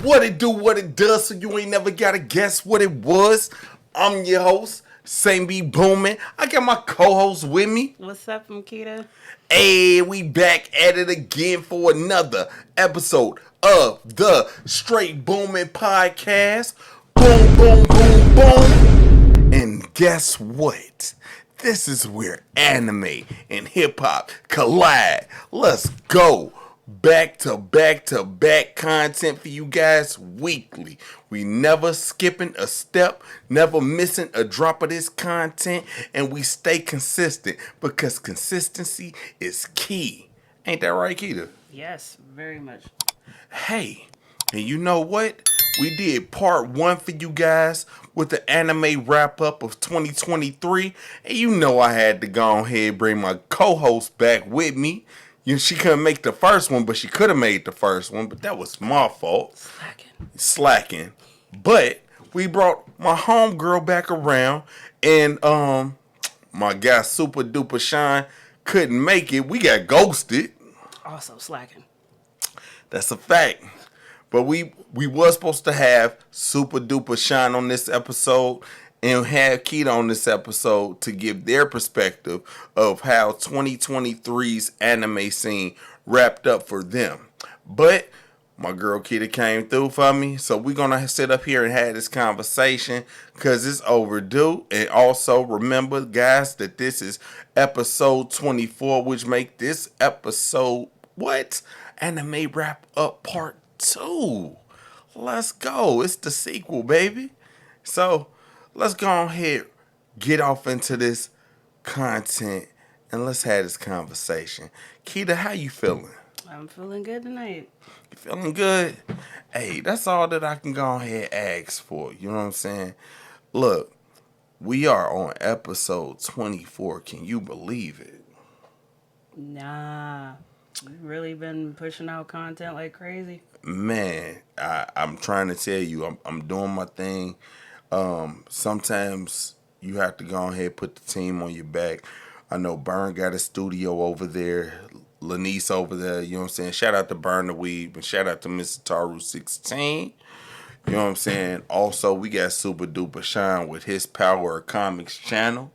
What it do, what it does, so you ain't never gotta guess what it was. I'm your host, SaintBeBoomin. I got my co-host with me. What's up, Makita? Hey, we back at it again for another episode of the Str8 Boomin podcast. Boom, boom, boom, boom. And guess what? This is where anime and hip hop collide. Let's go. Back to back to back content for you guys weekly. We never skipping a step, never missing a drop of this content, and we stay consistent because consistency is key. Ain't that right, Keita? Yes, very much. Hey, and you know what? We did part one for you guys with the anime wrap up of 2023. And you know I had to go ahead and bring my co-host back with me. She couldn't make the first one, but she could have made the first one. But that was my fault. Slacking. But we brought my homegirl back around. And my guy Super Duper Shine couldn't make it. We got ghosted. Also slacking. That's a fact. But we was supposed to have Super Duper Shine on this episode and have Keita on this episode to give their perspective of how 2023's anime scene wrapped up for them. But my girl Keita came through for me, so we're going to sit up here and have this conversation because it's overdue. And also remember, guys, that this is episode 24, which make this episode, what? Anime Wrap Up Part 2. Let's go. It's the sequel, baby. So let's go ahead, get off into this content, and let's have this conversation. Keita, how you feeling? I'm feeling good tonight. You feeling good? Hey, that's all that I can go ahead and ask for. You know what I'm saying? Look, we are on episode 24. Can you believe it? Nah. You really been pushing out content like crazy? Man, I'm trying to tell you, I'm doing my thing. Sometimes you have to go ahead and put the team on your back. I know Burn got a studio over there, Lanice over there, you know what I'm saying? Shout out to Burn the Weeb and shout out to Mr. Taru 16. You know what I'm saying? Also, we got Super Duper Shine with his Power of Comics channel.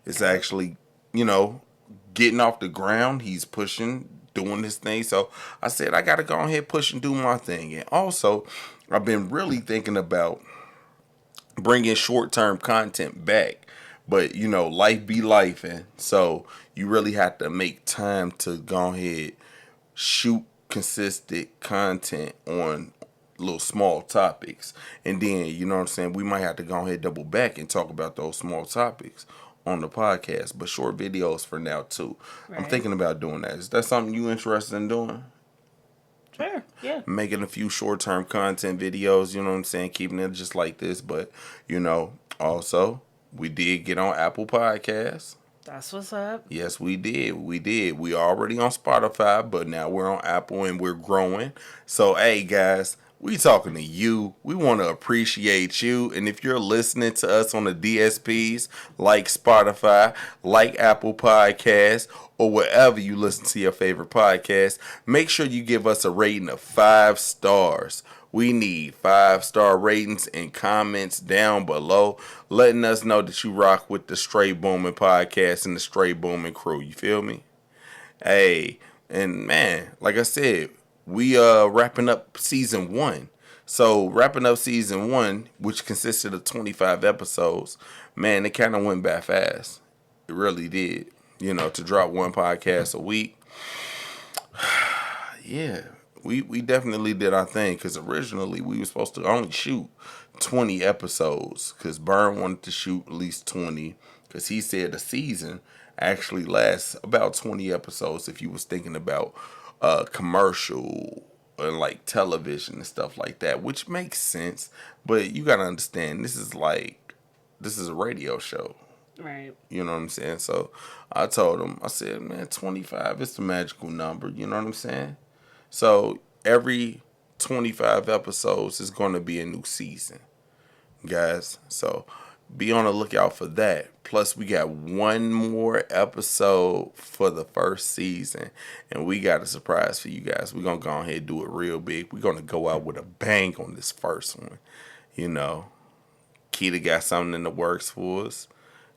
It's actually, getting off the ground. He's pushing, doing his thing. So I said, I got to go ahead, push and do my thing. And also, I've been really thinking about bringing short-term content back. But, life be life. And so you really have to make time to go ahead, shoot consistent content on little small topics. And then, you know what I'm saying, we might have to go ahead, double back and talk about those small topics on the podcast. But short videos for now, too. Right. I'm thinking about doing that. Is that something you interested in doing? Sure, yeah. Making a few short-term content videos, you know what I'm saying? Keeping it just like this. But, also, we did get on Apple Podcasts. That's what's up. Yes, we did. We already on Spotify, but now we're on Apple and we're growing. So, hey, guys, we talking to you. We want to appreciate you. And if you're listening to us on the DSPs like Spotify, like Apple Podcasts, or wherever you listen to your favorite podcast, make sure you give us a rating of 5 stars. We need 5-star ratings and comments down below, letting us know that you rock with the Str8 Boomin podcast and the Str8 Boomin Crew. You feel me? Hey, and man, like I said, we wrapping up season 1. So wrapping up season 1, which consisted of 25 episodes, man, it kind of went by fast. It really did. To drop one podcast a week. Yeah. We definitely did our thing because originally we were supposed to only shoot 20 episodes because Burn wanted to shoot at least 20 because he said a season actually lasts about 20 episodes if you was thinking about commercial and like television and stuff like that, which makes sense. But you got to understand, this is a radio show. Right. You know what I'm saying? So I told him, I said, man, 25 is the magical number. You know what I'm saying? So every 25 episodes is going to be a new season, guys. So Be on the lookout for that. Plus, we got one more episode for the first season, and we got a surprise for you guys. We're gonna go ahead and do it real big. We're gonna go out with a bang on this first one. You know, Keita got something in the works for us.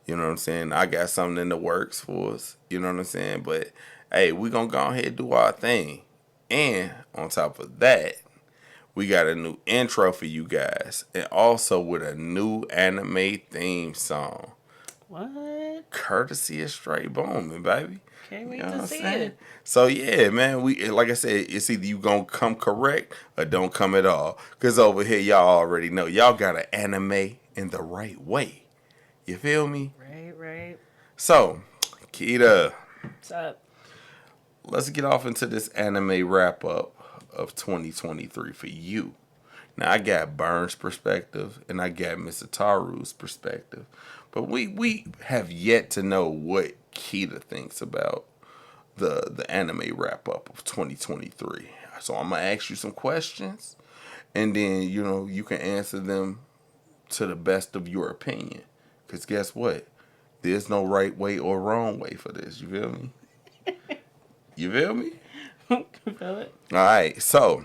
You know what I'm saying? I got something in the works for us. You know what I'm saying? But hey, we're gonna go ahead and do our thing. And on top of that, we got a new intro for you guys, and also with a new anime theme song, What? courtesy of Str8 Boomin, baby. Can't You wait know what to I'm see saying? it. So yeah, man, we like I said, it's either you gonna come correct or don't come at all. Cause over here, y'all already know y'all got an anime in the right way. You feel me? Right, right. So, Keita, What's up? let's get off into this anime wrap up of 2023 for you. Now I got Burns' perspective and I got Mr. Taru's perspective, but we have yet to know what Keita thinks about the anime wrap up of 2023. So I'm gonna ask you some questions, and then you can answer them to the best of your opinion. Cause guess what? There's no right way or wrong way for this. You feel me? You feel me? Can feel it. All right. So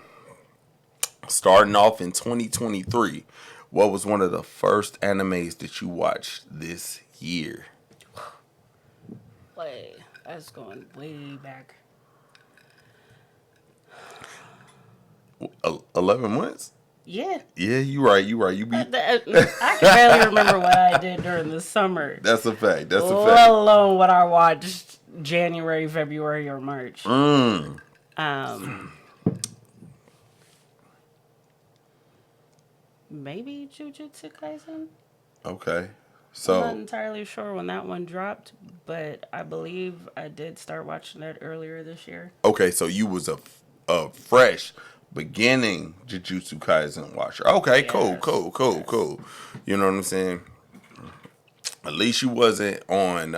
starting off in 2023, what was one of the first animes that you watched this year? Wait, that's going way back. 11 months? Yeah. Yeah, you right. You be. I can barely remember what I did during the summer. That's a fact. That's a Let fact. alone what I watched January, February, or March. Mm. Maybe Jujutsu Kaisen? Okay. I'm not So entirely sure when that one dropped, but I believe I did start watching that earlier this year. okay, so you was a fresh beginning Jujutsu Kaisen watcher. Okay, Yes. cool. You know what I'm saying? At least you wasn't on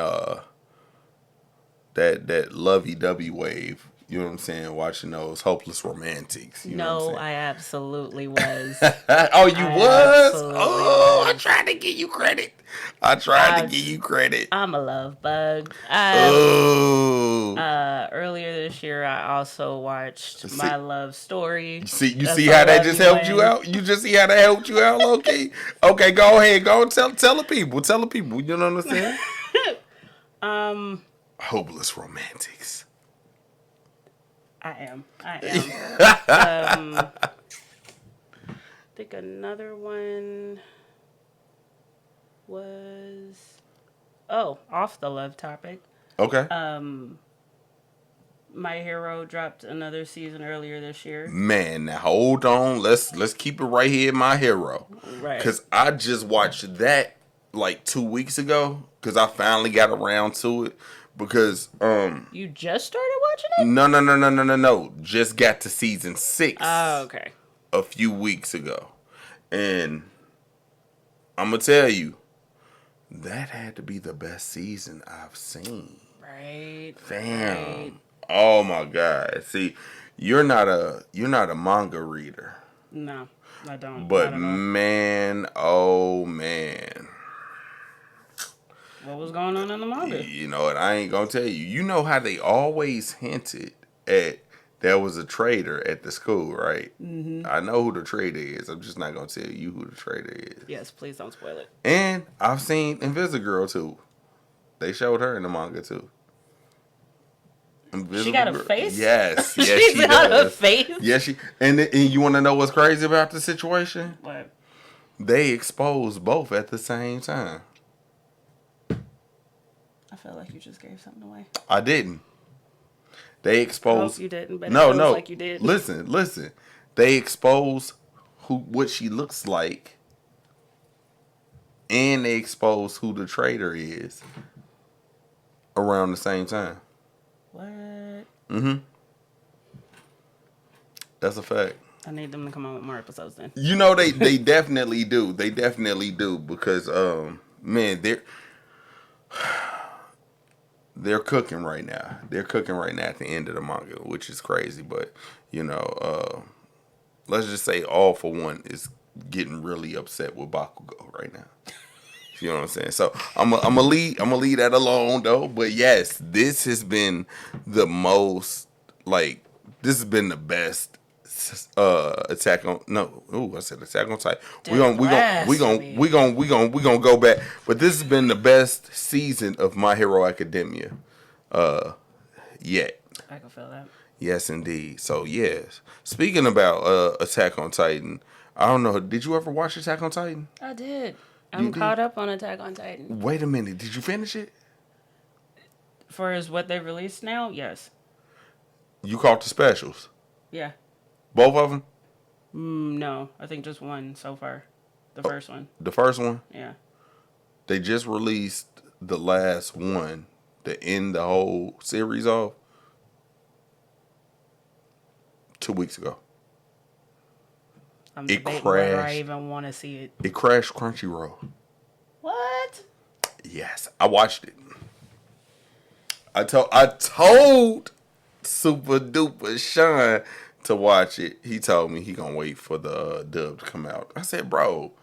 that lovey dovey wave. You know what I'm saying? Watching those hopeless romantics. You know what No, I'm I absolutely was. saying? Oh, you I was? absolutely Oh, I was. tried to give you credit. I tried to give you credit. I'm a love bug. Oh. Earlier this year, I also watched See- My Love Story. You That's see a how that love just helped you win. out? You just see how that helped you out, low key? Okay, go ahead. Go and tell the people. Tell the people. You know what I'm saying? Hopeless romantics. I am. I think another one was off the love topic. Okay. My Hero dropped another season earlier this year. Man, now hold on. Let's keep it right here, My Hero. Right. Cause I just watched that like 2 weeks ago. Cause I finally got around to it. Because You just started watching it? no. Just got to season 6 Oh, okay. a few weeks ago. And I'm gonna tell you, that had to be the best season I've seen. Right. Damn. Right. Oh my God. See, you're not a manga reader. No, I don't. But Not at all. man, oh man. What was going on in the manga? You know what? I ain't gonna tell you. You know how they always hinted at there was a traitor at the school, right? Mm-hmm. I know who the traitor is. I'm just not gonna tell you who the traitor is. Yes, please don't spoil it. And I've seen Invisigirl too. They showed her in the manga too. She got a face? Yes, She's she got does. a face? Yes, she. And you want to know what's crazy about the situation? What? They exposed both at the same time. I feel like you just gave something away. I didn't. They I exposed. hope you didn't, but No, it feels no. like you did. Listen. They expose what she looks like, and they expose who the traitor is around the same time. What? Mm-hmm. That's a fact. I need them to come on with more episodes then. You know they definitely do. They definitely do because man, they're cooking right now. They're cooking right now at the end of the manga, which is crazy. But let's just say All for One is getting really upset with Bakugo right now. You know what I'm saying? So I'm gonna leave that alone though. But yes, this has been the most like this has been the best attack on no. Ooh, I said attack on Titan. We gonna go back. But this has been the best season of My Hero Academia yet. I can feel that. Yes, indeed. So yes. Speaking about Attack on Titan, I don't know. Did you ever watch Attack on Titan? I did. You I'm did? caught up on Attack on Titan. Wait a minute. Did you finish it? For as what they released now, yes. You caught the specials? Yeah. Both of them? No, I think just one so far. The first one. The first one? Yeah. They just released the last one to end the whole series off 2 weeks ago. I'm It debating whether I crashed. even want to see it. It crashed Crunchyroll. What? Yes, I watched it. I told Super Duper Sean to watch it. He told me he gonna wait for the dub to come out. I said, bro,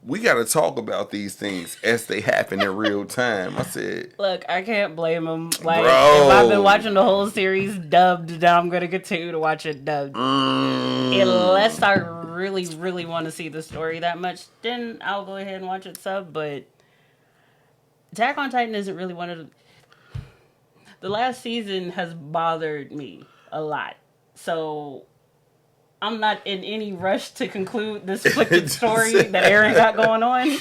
we gotta talk about these things as they happen in real time. I said, Look, I can't blame him. Like, bro, if I've been watching the whole series dubbed, then I'm going to continue to watch it dubbed. Unless I really, really want to see the story that much, then I'll go ahead and watch it sub. But Attack on Titan isn't really one of the... The last season has bothered me a lot. So I'm not in any rush to conclude this flipping story that Aaron got going on.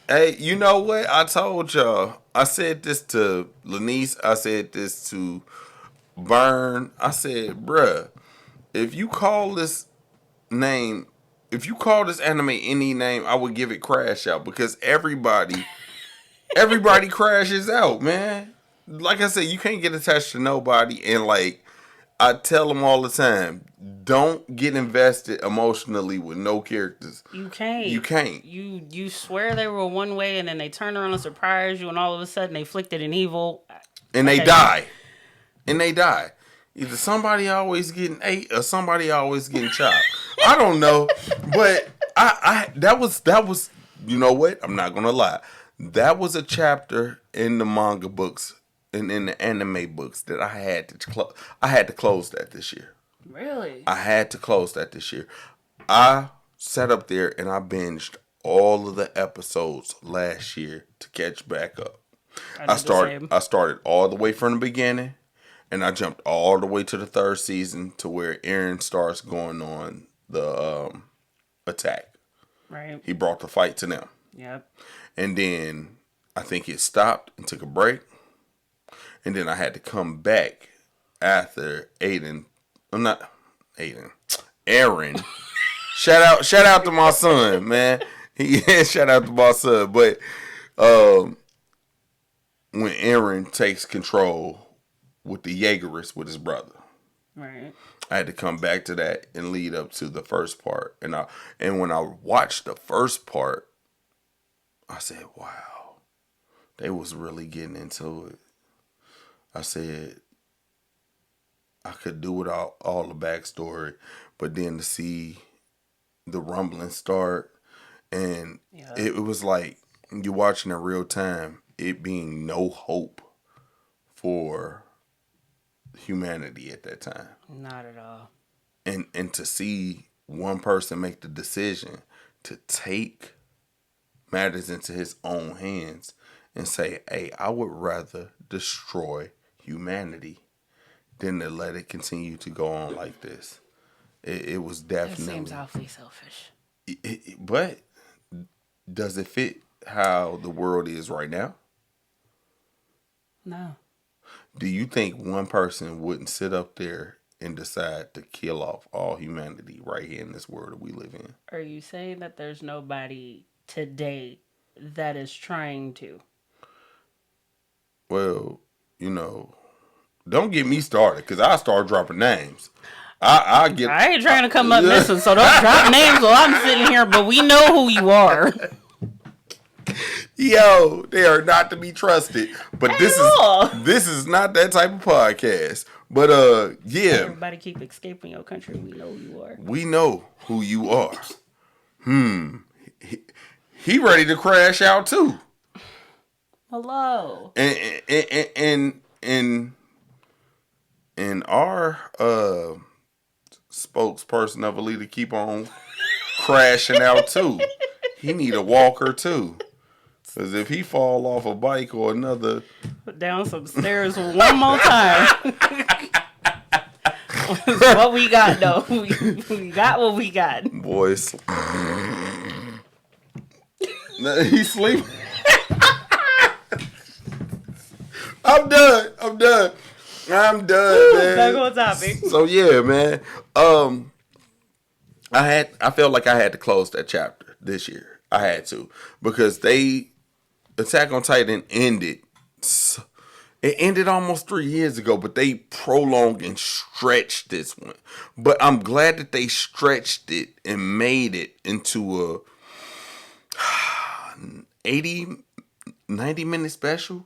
Hey, you know what? I told y'all. I said this to Lanice. I said this to Burn. I said, bruh, if you call this name, if you call this anime any name, I would give it Crash Out because everybody crashes out, man. Like I said, you can't get attached to nobody, and like I tell them all the time, don't get invested emotionally with no characters. You can't. You can't. You swear they were one way, and then they turn around and surprise you, and all of a sudden they flicked it in evil. And they die. And they die. Either somebody always getting ate or somebody always getting chopped. I don't know. But that was you know what? I'm not gonna lie. That was a chapter in the manga books and in the anime books that I had to close that this year. Really? I had to close that this year. I sat up there and I binged all of the episodes last year to catch back up. I started all the way from the beginning, and I jumped all the way to the third season to where Eren starts going on the attack. Right. He brought the fight to them. Yep. And then I think it stopped and took a break. And then I had to come back after Eren. shout out to my son, man. Shout out to my son. But when Eren takes control with the Jaegerists with his brother. Right. I had to come back to that and lead up to the first part. And when I watched the first part, I said, wow, they was really getting into it. I said, I could do without all the backstory, but then to see the rumbling start, and it was like you're watching in real time, it being no hope for humanity at that time. Not at all. And to see one person make the decision to take matters into his own hands and say, hey, I would rather destroy humanity than to let it continue to go on like this. It was definitely... It seems awfully selfish. But does it fit how the world is right now? No. Do you think one person wouldn't sit up there and decide to kill off all humanity right here in this world that we live in? Are you saying that there's nobody today that is trying to? Well, you know, don't get me started because I start dropping names. I ain't trying to come up missing, so don't drop names while I'm sitting here, but we know who you are. Yo, they are not to be trusted. But this is not that type of podcast. But yeah. Everybody keep escaping your country. We know who you are. We know who you are. He ready to crash out too. Hello. And our spokesperson of Alita keep on crashing out too. He need a walker too. Cause if he fall off a bike or another Down some stairs one more time. What we got though. We got what we got. boys, he sleep. I'm done, man. Back on topic. So yeah, man. I felt like I had to close that chapter this year. I had to because Attack on Titan ended. It ended almost 3 years ago, but they prolonged and stretched this one. But I'm glad that they stretched it and made it into a 80, 90-minute special.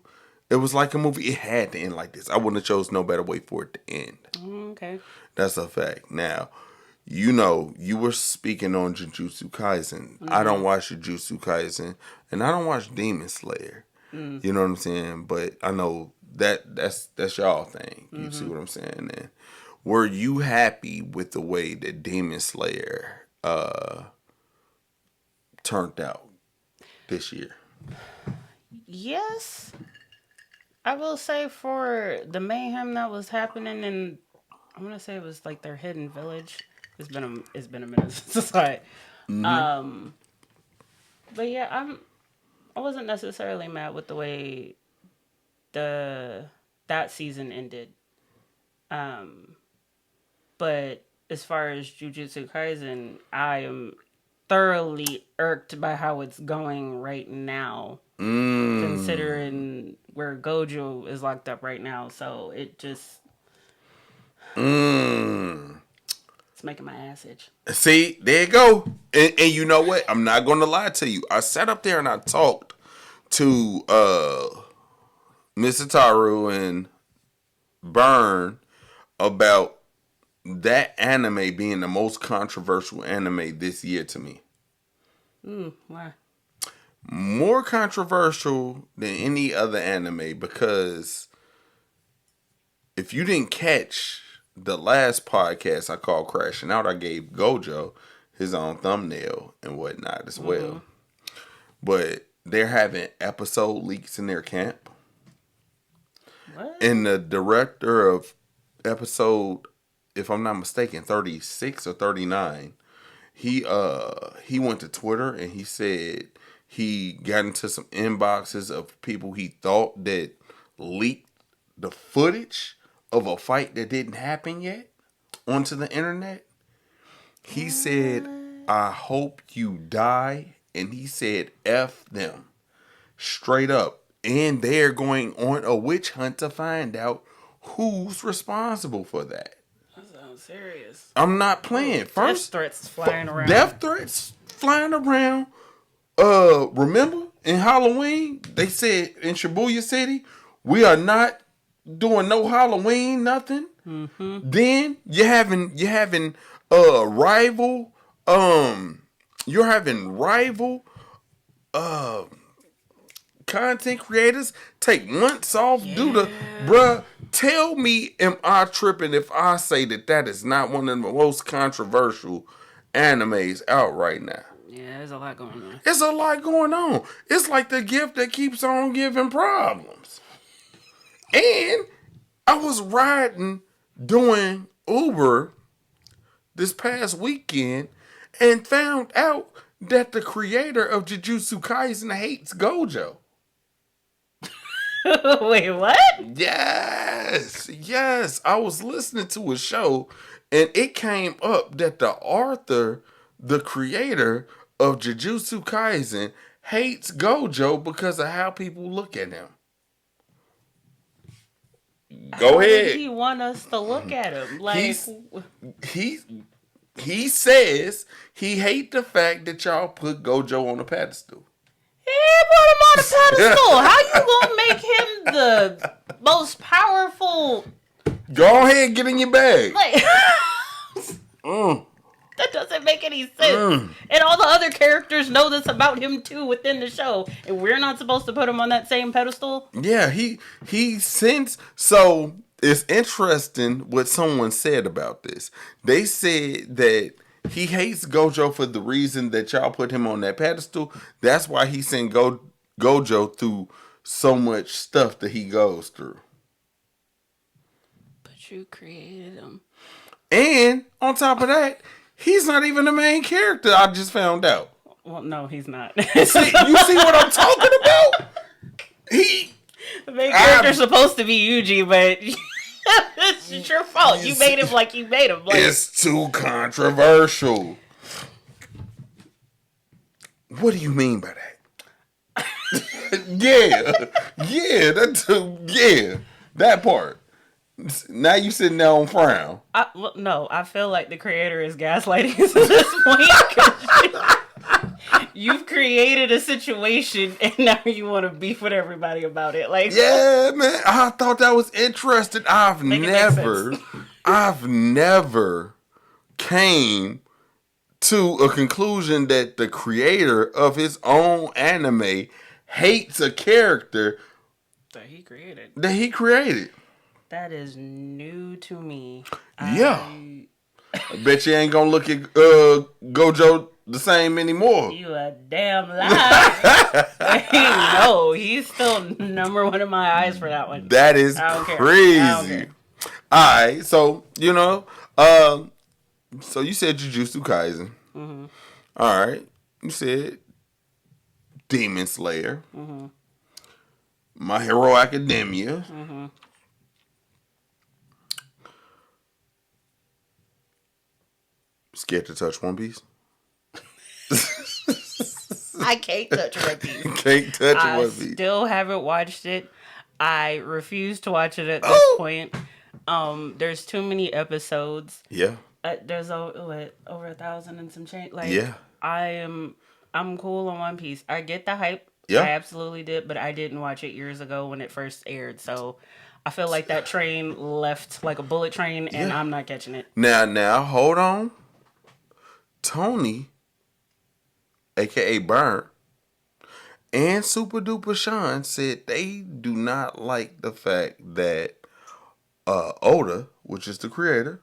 It was like a movie. It had to end like this. I wouldn't have chose no better way for it to end. Okay. That's a fact. Now, you were speaking on Jujutsu Kaisen. I don't watch Jujutsu Kaisen, and I don't watch Demon Slayer. You know what I'm saying? But I know that's y'all thing. You see what I'm saying? And were you happy with the way that Demon Slayer turned out this year? Yes. I will say for the mayhem that was happening in, I'm gonna say it was like their hidden village. It's been a minute since I. But yeah, I wasn't necessarily mad with the way that season ended. But as far as Jujutsu Kaisen, I am thoroughly irked by how it's going right now. Considering where Gojo is locked up right now. So it just it's making my ass itch. See, there you go. And you know what? I'm not going to lie to you. I sat up there and I talked to Mr. Taru and Burn about that anime being the most controversial anime this year to me. Why? More controversial than any other anime because if you didn't catch the last podcast I called Crashing Out, I gave Gojo his own thumbnail and whatnot as well. But they're having episode leaks in their camp. What? And the director of episode, if I'm not mistaken, 36 or 39, he went to Twitter and he said he got into some inboxes of people he thought that leaked the footage of a fight that didn't happen yet onto the internet. He said, I hope you die. And he said, F them. Straight up. And they're going on a witch hunt to find out who's responsible for that. That sounds serious. I'm not playing. First, death threats flying around. Death threats flying around. Remember in Halloween, they said in Shibuya City, we are not doing no Halloween, nothing. Then you're having rival content creators take months off due to bruh. Tell me, am I tripping if I say that is not one of the most controversial animes out right now? Yeah, there's a lot going on. It's a lot going on. It's like the gift that keeps on giving problems. And I was doing Uber this past weekend and found out that the creator of Jujutsu Kaisen hates Gojo. Wait, what? Yes. I was listening to a show and it came up that the author, the creator of Jujutsu Kaisen, hates Gojo because of how people look at him. Go ahead. He want us to look at him like he says he hate the fact that y'all put Gojo on a pedestal. He put him on a pedestal. How you gonna make him the most powerful? Go ahead and get in your bag. Like, That doesn't make any sense. And all the other characters know this about him too within the show, and we're not supposed to put him on that same pedestal. Yeah, he sends. So it's interesting what someone said about this. They said that he hates Gojo for the reason that y'all put him on that pedestal. That's why he sent Gojo through so much stuff that he goes through. But you created him. And on top of that, he's not even the main character. I just found out. Well, no, he's not. You see what I'm talking about? The main character's supposed to be Yuji, but it's your fault. You made him like you made him. Like, it's too controversial. What do you mean by that? That part. Now you sitting there on frown. No, I feel like the creator is gaslighting us at this point. You've created a situation and now you want to beef with everybody about it. Like, yeah, man. I thought that was interesting. I've never came to a conclusion that the creator of his own anime hates a character that he created. That is new to me. Yeah. I bet you ain't gonna look at Gojo the same anymore. You a damn lie. No, he's still number one in my eyes for that one. That is crazy. Alright, so, so you said Jujutsu Kaisen. Mm-hmm. Alright. You said Demon Slayer. Mm-hmm. My Hero Academia. Mm-hmm. Scared to touch One Piece? I can't touch One Piece. One Piece. I still haven't watched it. I refuse to watch it at this point. There's too many episodes. Yeah. There's over 1,000 and some change. Like, yeah. I'm cool on One Piece. I get the hype. Yeah. I absolutely did, but I didn't watch it years ago when it first aired. So I feel like that train left like a bullet train, and I'm not catching it. Now, hold on. Tony, a.k.a. Burn, and Super Duper Sean said they do not like the fact that Oda, which is the creator,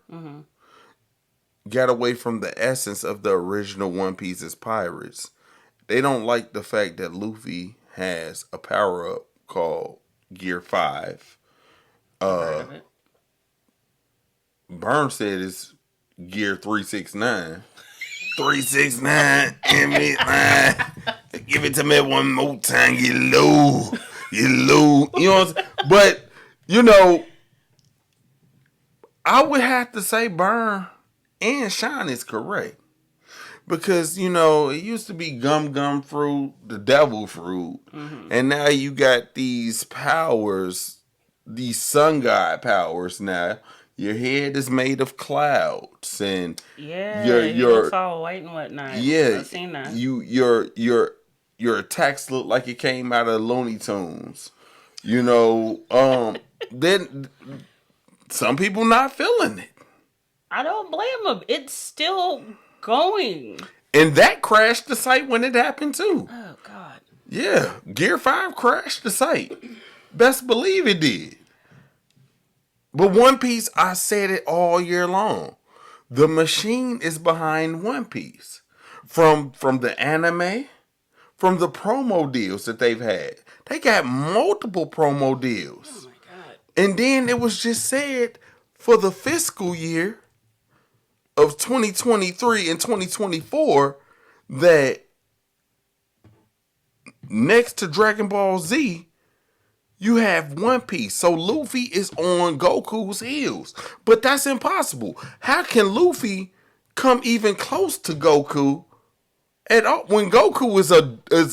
got away from the essence of the original One Piece's pirates. They don't like the fact that Luffy has a power-up called Gear 5. Burn said it's Gear 369. 369, give it to me one more time, you lose. You know what I'm saying? But, I would have to say Burn and Shine is correct. Because, it used to be gum fruit, the devil fruit. Mm-hmm. And now you got these powers, these sun god powers now. Your head is made of clouds, and your all white and whatnot. Yeah, I've seen that. Your attacks look like it came out of Looney Tunes. Then some people not feeling it. I don't blame them. It's still going, and that crashed the site when it happened too. Oh God. Yeah, Gear 5 crashed the site. Best believe it did. But One Piece, I said it all year long. The machine is behind One Piece. From the anime, from the promo deals that they've had. They got multiple promo deals. Oh my God. And then it was just said for the fiscal year of 2023 and 2024 that next to Dragon Ball Z, you have One Piece. So Luffy is on Goku's heels. But that's impossible. How can Luffy come even close to Goku at all when Goku is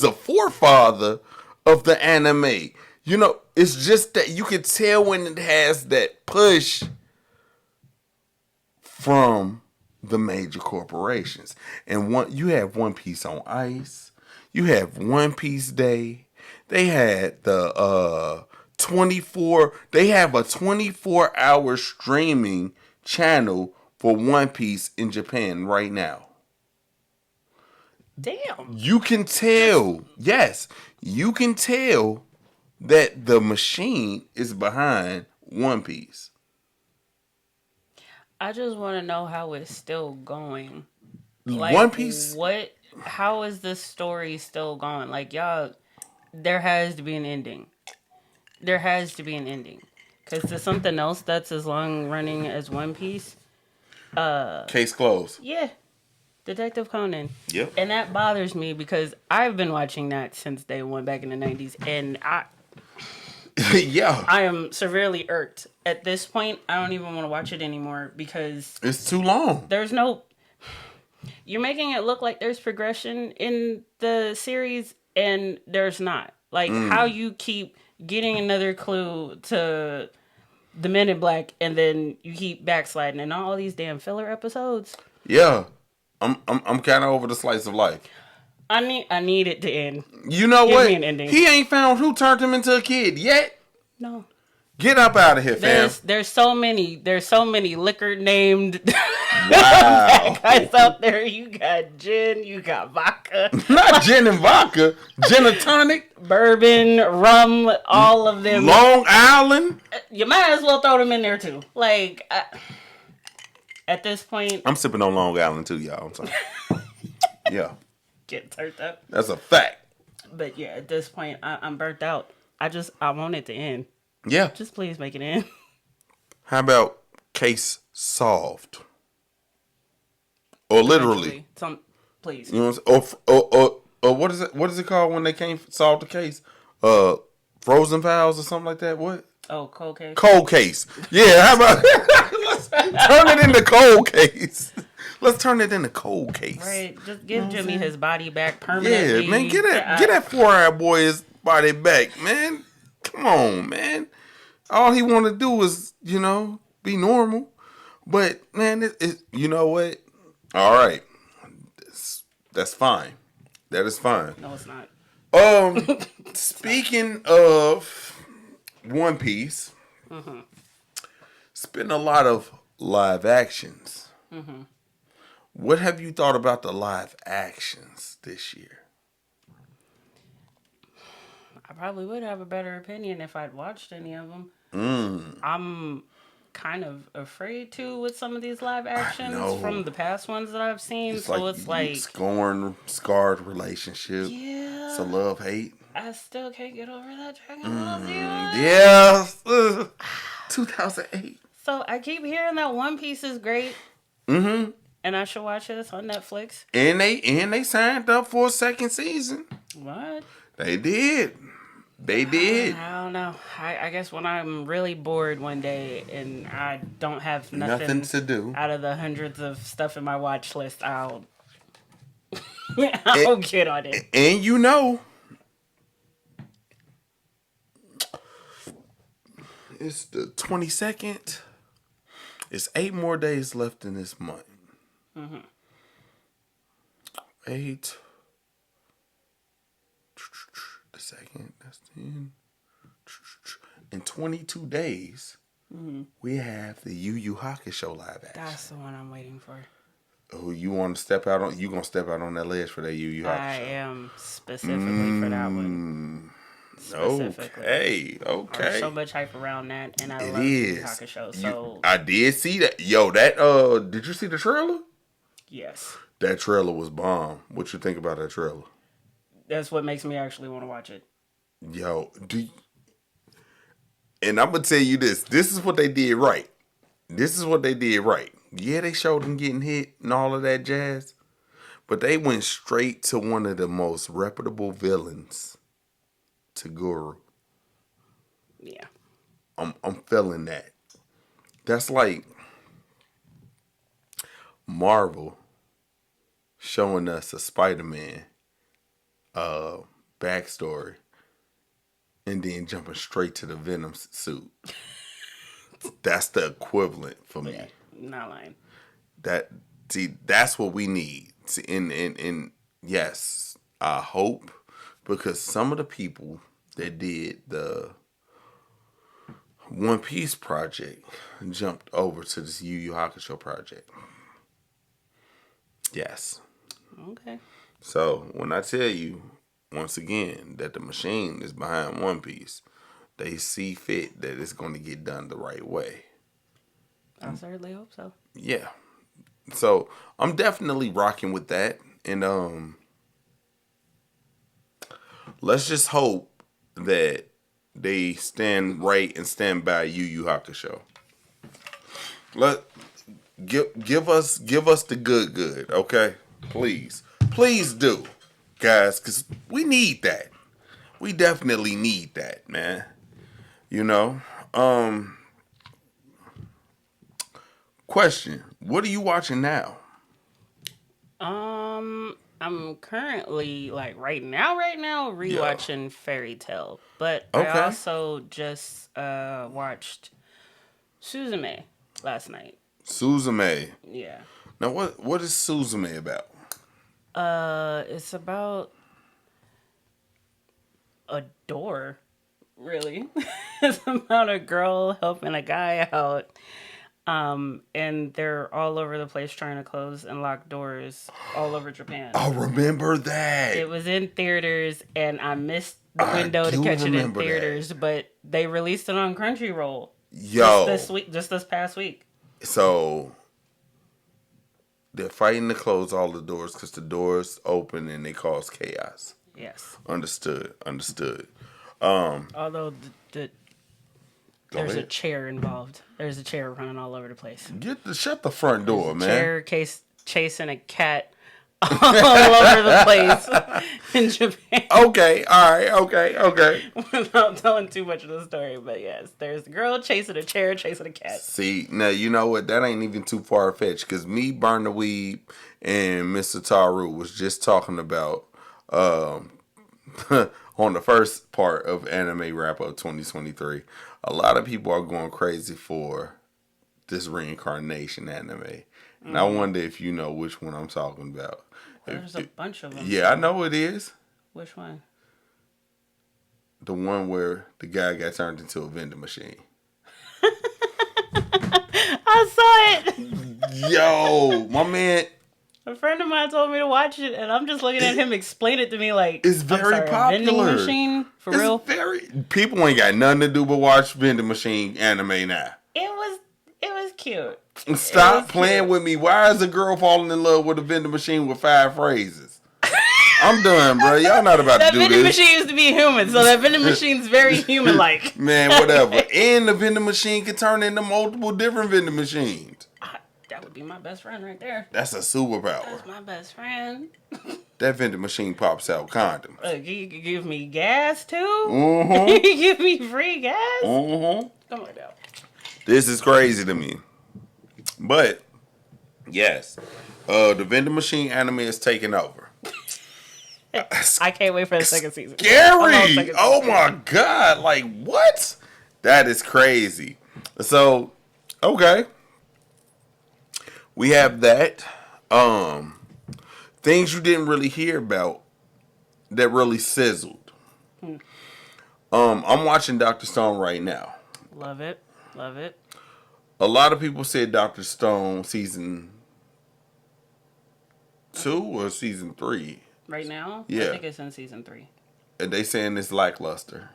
a forefather of the anime? It's just that you can tell when it has that push from the major corporations. And you have One Piece on Ice. You have One Piece Day. They had the 24. They have a 24-hour streaming channel for One Piece in Japan right now. Damn. You can tell, yes, you can tell that the machine is behind One Piece. I just want to know how it's still going. One Like, Piece, what? How is this story still going? Like, y'all, there has to be an ending. There has to be an ending. Because to something else that's as long running as One Piece, case closed. yeah, Detective Conan. Yep. And that bothers me because I've been watching that since day one back in the 90s. And Yeah. I am severely irked. At this point, I don't even want to watch it anymore because It's too long. there's no. You're making it look like there's progression in the series, and there's not. Like, how you keep getting another clue to the Men in Black, and then you keep backsliding, and all these damn filler episodes. Yeah. I'm kind of over the slice of life. I need it to end. You know Give what? me an ending. He ain't found who turned him into a kid yet. No. Get up out of here, fam. There's so many liquor named Wow. guys out there. You got gin, you got vodka, Not gin and vodka. Gin and tonic. bourbon, rum, all of them. Long Island. You might as well throw them in there too. Like, at this point, I'm sipping on Long Island too, y'all. I'm sorry. Yeah. get turned up. That's a fact. But yeah, at this point, I'm burnt out. I want it to end. Yeah. Just please make it end. How about case solved? Or literally. Please. You know what I'm saying? Or what is it? What is it called when they can't solve the case? Frozen files or something like that. What? Oh, cold case. Cold case. Yeah. How about let's turn it into cold case? Let's turn it into cold case. Right. Just give Jimmy his body back permanently. Yeah, man. Get that 4-hour boy his body back, man. Come on, man. All he want to do is, be normal. But man, you know what? All right, that's fine. That is fine. No, it's not. Speaking of One Piece, it's been a lot of live actions. What have you thought about the live actions this year? I probably would have a better opinion if I'd watched any of them. I'm kind of afraid to with some of these live actions from the past ones that I've seen. It's like scarred relationship. Yeah. It's a love hate. I still can't get over that Dragon Ball Z. Yeah. 2008. So I keep hearing that One Piece is great. And I should watch it on Netflix. And they signed up for a second season. What? They did. They did. I don't know. I guess when I'm really bored one day and I don't have nothing to do out of the hundreds of stuff in my watch list, I'll get on it. And it's the 22nd. It's 8 more days left in this month. 8. The second, that's 10. In 22 days, we have the Yu Yu Hakusho live action. That's the one I'm waiting for. Oh, you want to step out on? You gonna step out on that ledge for that Yu Yu Hakusho? I am specifically for that one. Okay. There's so much hype around that, and I love Yu Yu Hakusho. So I did see that. Yo, did you see the trailer? Yes. That trailer was bomb. What you think about that trailer? That's what makes me actually want to watch it. Yo, and I'm gonna tell you this. This is what they did right. Yeah, they showed him getting hit and all of that jazz, but they went straight to one of the most reputable villains, to Guru. Yeah. I'm feeling that. That's like Marvel showing us a Spider-Man backstory and then jumping straight to the Venom suit. That's the equivalent for me. Yeah, not lying. That's what we need. See, and yes, I hope, because some of the people that did One Piece project jumped over to this Yu Yu Hakusho project. Yes. Okay. So when I tell you once again that the machine is behind One Piece, they see fit that it's going to get done the right way. I certainly hope so. Yeah. So I'm definitely rocking with that, and let's just hope that they stand right and stand by Yu Yu Hakusho. Let give us the good, okay? Please do, guys, because we need that. We definitely need that, man. You know. Question: what are you watching now? I'm currently like right now Yeah. rewatching Fairy Tale, but I Okay. also just watched Suzume last night. Suzume. Yeah. Now, what is Suzume about? It's about a door, really. It's about a girl helping a guy out. And they're all over the place trying to close and lock doors all over Japan. I remember that. It was in theaters, and I missed the I window to do catch it in remember theaters, that. but they released it on Crunchyroll just Yo, this week, just this past week. so they're fighting to close all the doors because the doors open and they cause chaos. Yes. Understood. Although Go there's a ahead. chair involved. There's a chair running all over the place. Shut the front door, man. Chair chasing a cat all over the place in Japan. Okay, all right, okay. Without telling too much of the story, but yes, there's a girl chasing a chair, chasing a cat. See, now you know what? That ain't even too far fetched. Cause me, Burn the Weed, and Mr. Taru was just talking about on the first part of Anime Wrap Up 2023. A lot of people are going crazy for this reincarnation anime, and I wonder if you know which one I'm talking about. There's a bunch of them. Yeah, I know it is. Which one? The one where the guy got turned into a vending machine. I saw it. Yo, my man. A friend of mine told me to watch it, and I'm just looking at him explain it to me like It's very popular. A vending machine for real. People ain't got nothing to do but watch vending machine anime now. It was cute. Stop playing with me. Why is a girl falling in love with a vending machine with 5 phrases? I'm done, bro. Y'all not about to do this. That vending machine used to be human, so that vending machine's very human-like. Man, whatever. And the vending machine can turn into multiple different vending machines. That would be my best friend right there. That's a superpower. That's my best friend. That vending machine pops out condoms. You could give me gas too? Mm-hmm. You could give me free gas? Mm-hmm. Come on now. This is crazy to me. But, yes. The vending machine anime is taking over. I can't wait for the second season. Scary! Oh my god! Like, what? That is crazy. So, okay. We have that. Things you didn't really hear about that really sizzled. I'm watching Dr. Stone right now. Love it. Love it. A lot of people said Dr. Stone season 2 or season 3. Right now? Yeah. I think it's in season 3. And they saying it's lackluster.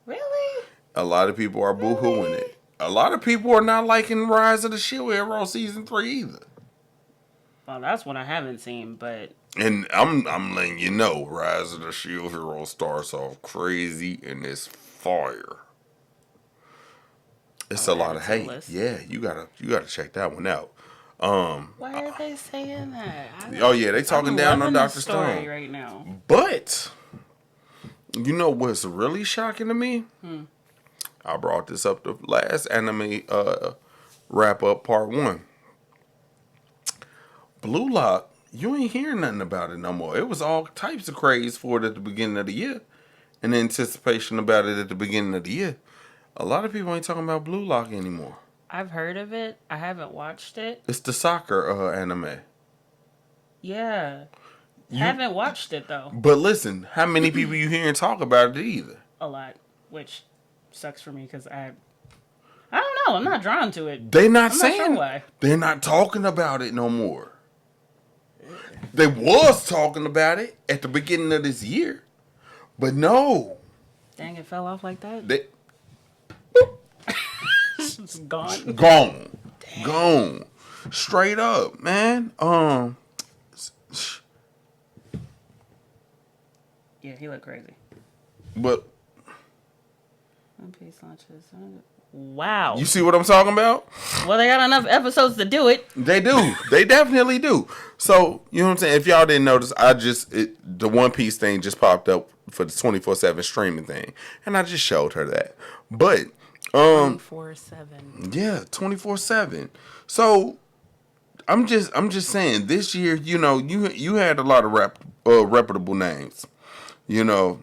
Really? A lot of people are boo-hooing it. A lot of people are not liking Rise of the Shield Hero season 3 either. Well, that's one I haven't seen, but And I'm letting you know, Rise of the Shield Hero starts off crazy and it's fire. It's a lot of hate. Yeah, you gotta check that one out. Why are they saying that? Oh yeah, they talking down on Dr. Stone right now. But you know what's really shocking to me? I brought this up the last anime wrap up part 1. Blue Lock, you ain't hearing nothing about it no more. It was all types of craze for it at the beginning of the year, and anticipation about it at the beginning of the year. A lot of people ain't talking about Blue Lock anymore. I've heard of it. I haven't watched it. It's the soccer anime. Yeah. Haven't watched it though. But listen, how many people you hearing talk about it either? A lot, which sucks for me because I No, I'm not drawn to it. They not I'm saying not sure why. they're not talking about it no more. They was talking about it at the beginning of this year, but no, Dang, it fell off like that. they It's gone. gone, straight up, man. Yeah, he looked crazy. But One Piece launches. Wow. you see what I'm talking about? Well, they got enough episodes to do it. They do. They definitely do. So, you know what I'm saying? If y'all didn't notice, the One Piece thing just popped up for the 24/7 streaming thing. And I just showed her that. But, 24/7. yeah, 24/7. So, I'm just saying, this year, you know, you had a lot of reputable names. You know,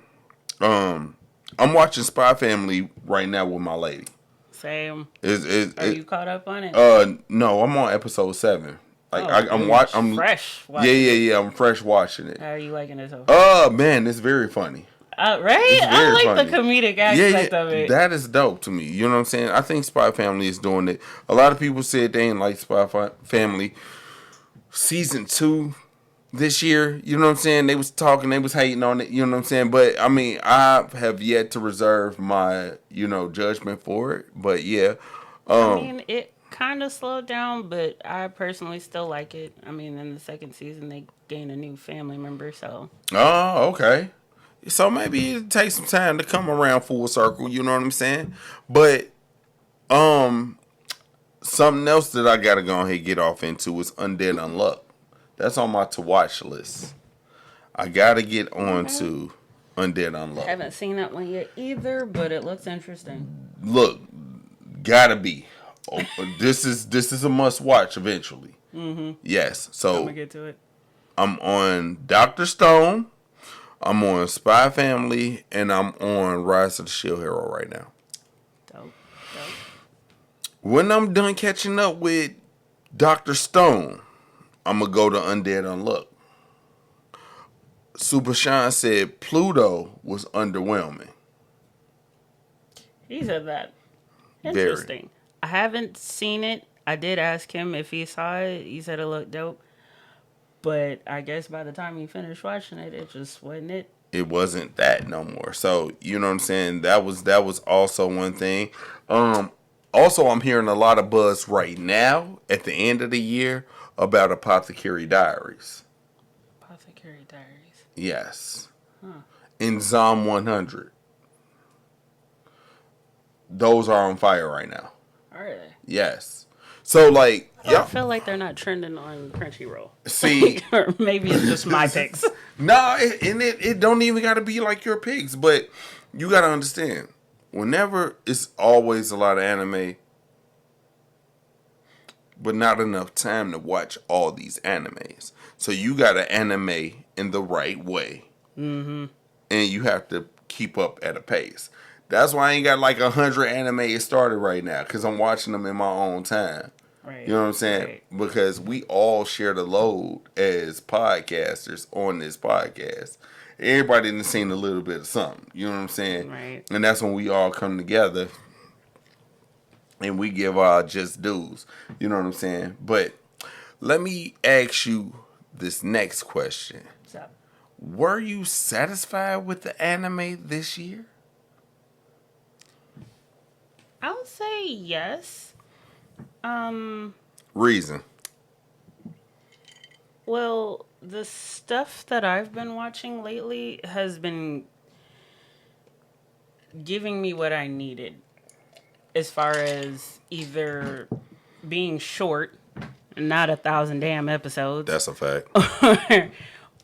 I'm watching Spy Family right now with my lady. Same. Are you caught up on it? No, I'm on episode 7. Like I'm fresh. Yeah. I'm fresh watching it. How are you liking it so far? Man, it's very funny. Right? I like funny. The comedic aspect of it. That is dope to me. You know what I'm saying? I think Spy Family is doing it. A lot of people said they didn't like Spy Family season 2 this year. You know what I'm saying? They was talking, they was hating on it. You know what I'm saying? But I mean, I have yet to reserve my, judgment for it. But yeah, I mean, it kind of slowed down, but I personally still like it. I mean, in the second season, they gained a new family member, so. Oh, okay. So maybe it takes some time to come around full circle. You know what I'm saying? But something else that I gotta go ahead and get off into is Undead Unluck. That's on my to watch list. I gotta get on to Undead Unluck. I haven't seen that one yet either, but it looks interesting. Look, gotta be. Oh, this is a must watch eventually. Mm-hmm. Yes. So I'm gonna get to it. I'm on Dr. Stone. I'm on Spy Family, and I'm on Rise of the Shield Hero right now. Dope. When I'm done catching up with Dr. Stone, I'm going to go to Undead Unluck. Super Sean said Pluto was underwhelming. He said that. Interesting. Very. I haven't seen it. I did ask him if he saw it. He said it looked dope. But I guess by the time he finished watching it, it just wasn't it. It wasn't that no more. So, you know what I'm saying? That was also one thing. Also, I'm hearing a lot of buzz right now at the end of the year about Apothecary Diaries. Apothecary Diaries? Yes. Huh. In Zom 100. Those are on fire right now. Are they? Yes. So, like, I feel like they're not trending on Crunchyroll. See, or maybe it's just my picks. No, it don't even got to be like your picks, but you got to understand, whenever it's always a lot of anime, but not enough time to watch all these animes. So you got to anime in the right way, and you have to keep up at a pace. That's why I ain't got like 100 anime started right now, because I'm watching them in my own time. Right. You know what I'm saying? Right. Because we all share the load as podcasters on this podcast. Everybody done seen a little bit of something. You know what I'm saying? Right. And that's when we all come together and we give our just dues. You know what I'm saying? But let me ask you this next question. What's up? Were you satisfied with the anime this year? I would say yes. Reason. Well, the stuff that I've been watching lately has been giving me what I needed, as far as either being short, not 1,000 damn episodes. That's a fact.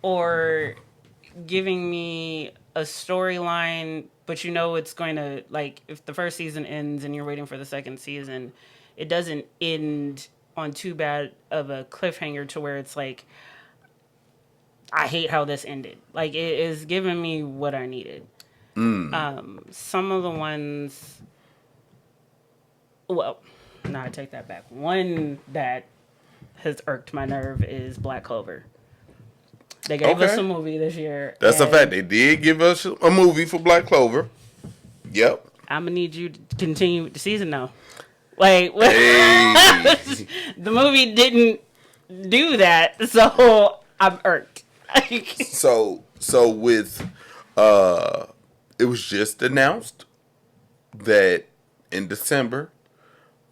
or giving me a storyline, but you know it's going to, like, if the first season ends and you're waiting for the second season, it doesn't end on too bad of a cliffhanger to where it's like, I hate how this ended. Like, it is giving me what I needed. Some of the ones, well, no, I take that back. One that has irked my nerve is Black Clover. They gave us a movie this year. That's a fact. They did give us a movie for Black Clover. Yep. I'm going to need you to continue with the season now. Like, Hey. the movie didn't do that, so I'm irked. So with it was just announced that in December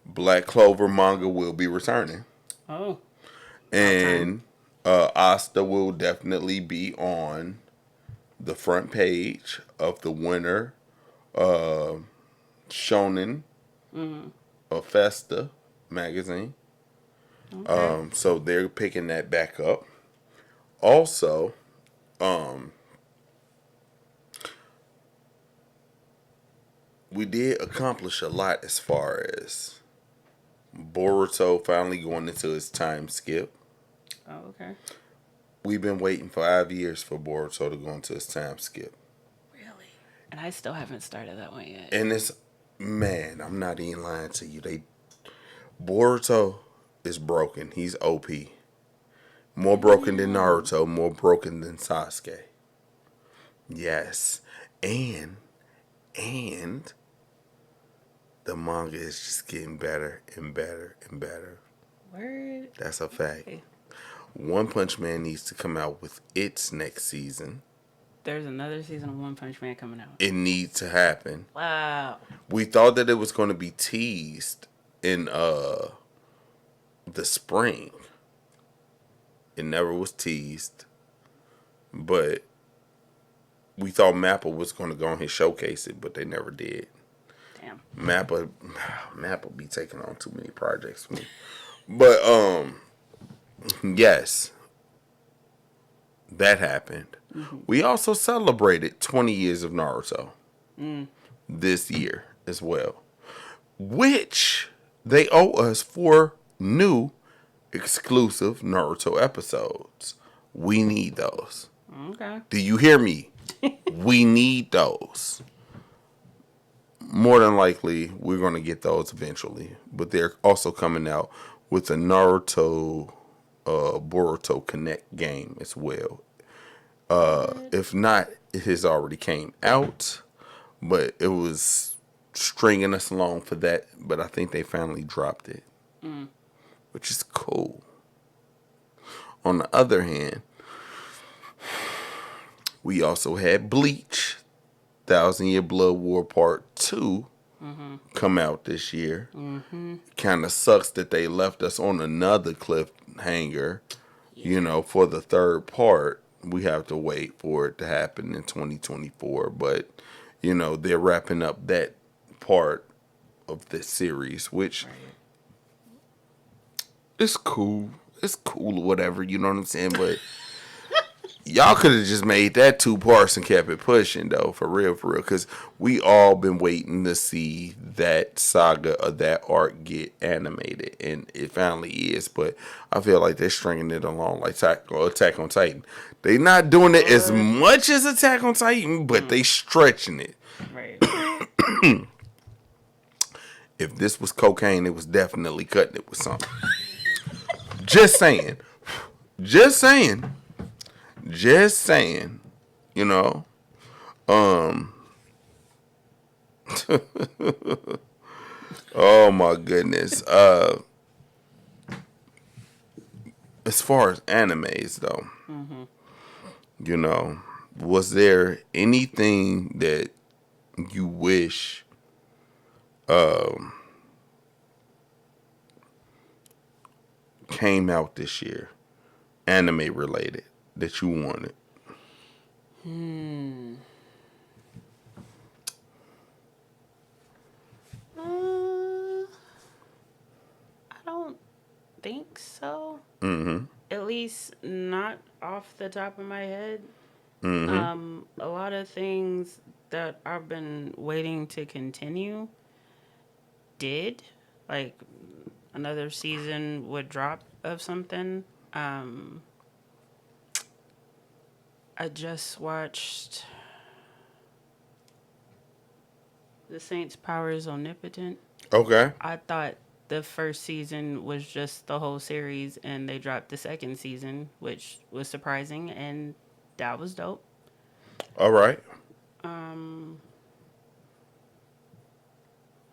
Black Clover manga will be returning. Oh, about time. And Asta will definitely be on the front page of the winter uh, Shonen Festa magazine. Okay. So they're picking that back up. Also, um, we did accomplish a lot as far as Boruto finally going into his time skip. Oh, okay. We've been waiting 5 years for Boruto to go into his time skip. Really? And I still haven't started that one yet. And it's, man, I'm not even lying to you. Boruto is broken. He's OP. More broken than Naruto, more broken than Sasuke. Yes. And the manga is just getting better and better and better. Word. That's a fact. Okay. One Punch Man needs to come out with its next season. There's another season of One Punch Man coming out. It needs to happen. Wow. We thought that it was going to be teased in the spring. It never was teased. But we thought Mappa was going to go on and showcase it, but they never did. Damn. Mappa be taking on too many projects for me. But yes, that happened. Mm-hmm. We also celebrated 20 years of Naruto this year as well, which they owe us 4 new exclusive Naruto episodes. We need those. Okay. Do you hear me? We need those. More than likely, we're going to get those eventually. But they're also coming out with a Naruto Boruto Connect game as well. If not, it has already came out. But it was stringing us along for that. But I think they finally dropped it. Which is cool. On the other hand, we also had Bleach, 1,000 Year Blood War Part 2 come out this year. Kind of sucks that they left us on another cliffhanger, for the third part. We have to wait for it to happen in 2024. But, they're wrapping up that part of the series, which is cool. It's cool or whatever, you know what I'm saying? But y'all could have just made that 2 parts and kept it pushing, though, for real. Because we all been waiting to see that saga or that arc get animated, and it finally is. But I feel like they're stringing it along like Attack on Titan. They not doing it as much as Attack on Titan, but they stretching it. Right. If this was cocaine, it was definitely cutting it with something. Just saying. Just saying. Just saying, oh my goodness. As far as animes though, was there anything that you wish came out this year, anime related, that you wanted? I don't think so. Mm-hmm. At least not off the top of my head. Mm-hmm. A lot of things that I've been waiting to continue did. Like another season would drop of something. I just watched The Saint's Power is Omnipotent. Okay. I thought the first season was just the whole series, and they dropped the second season, which was surprising, and that was dope. All right. Um,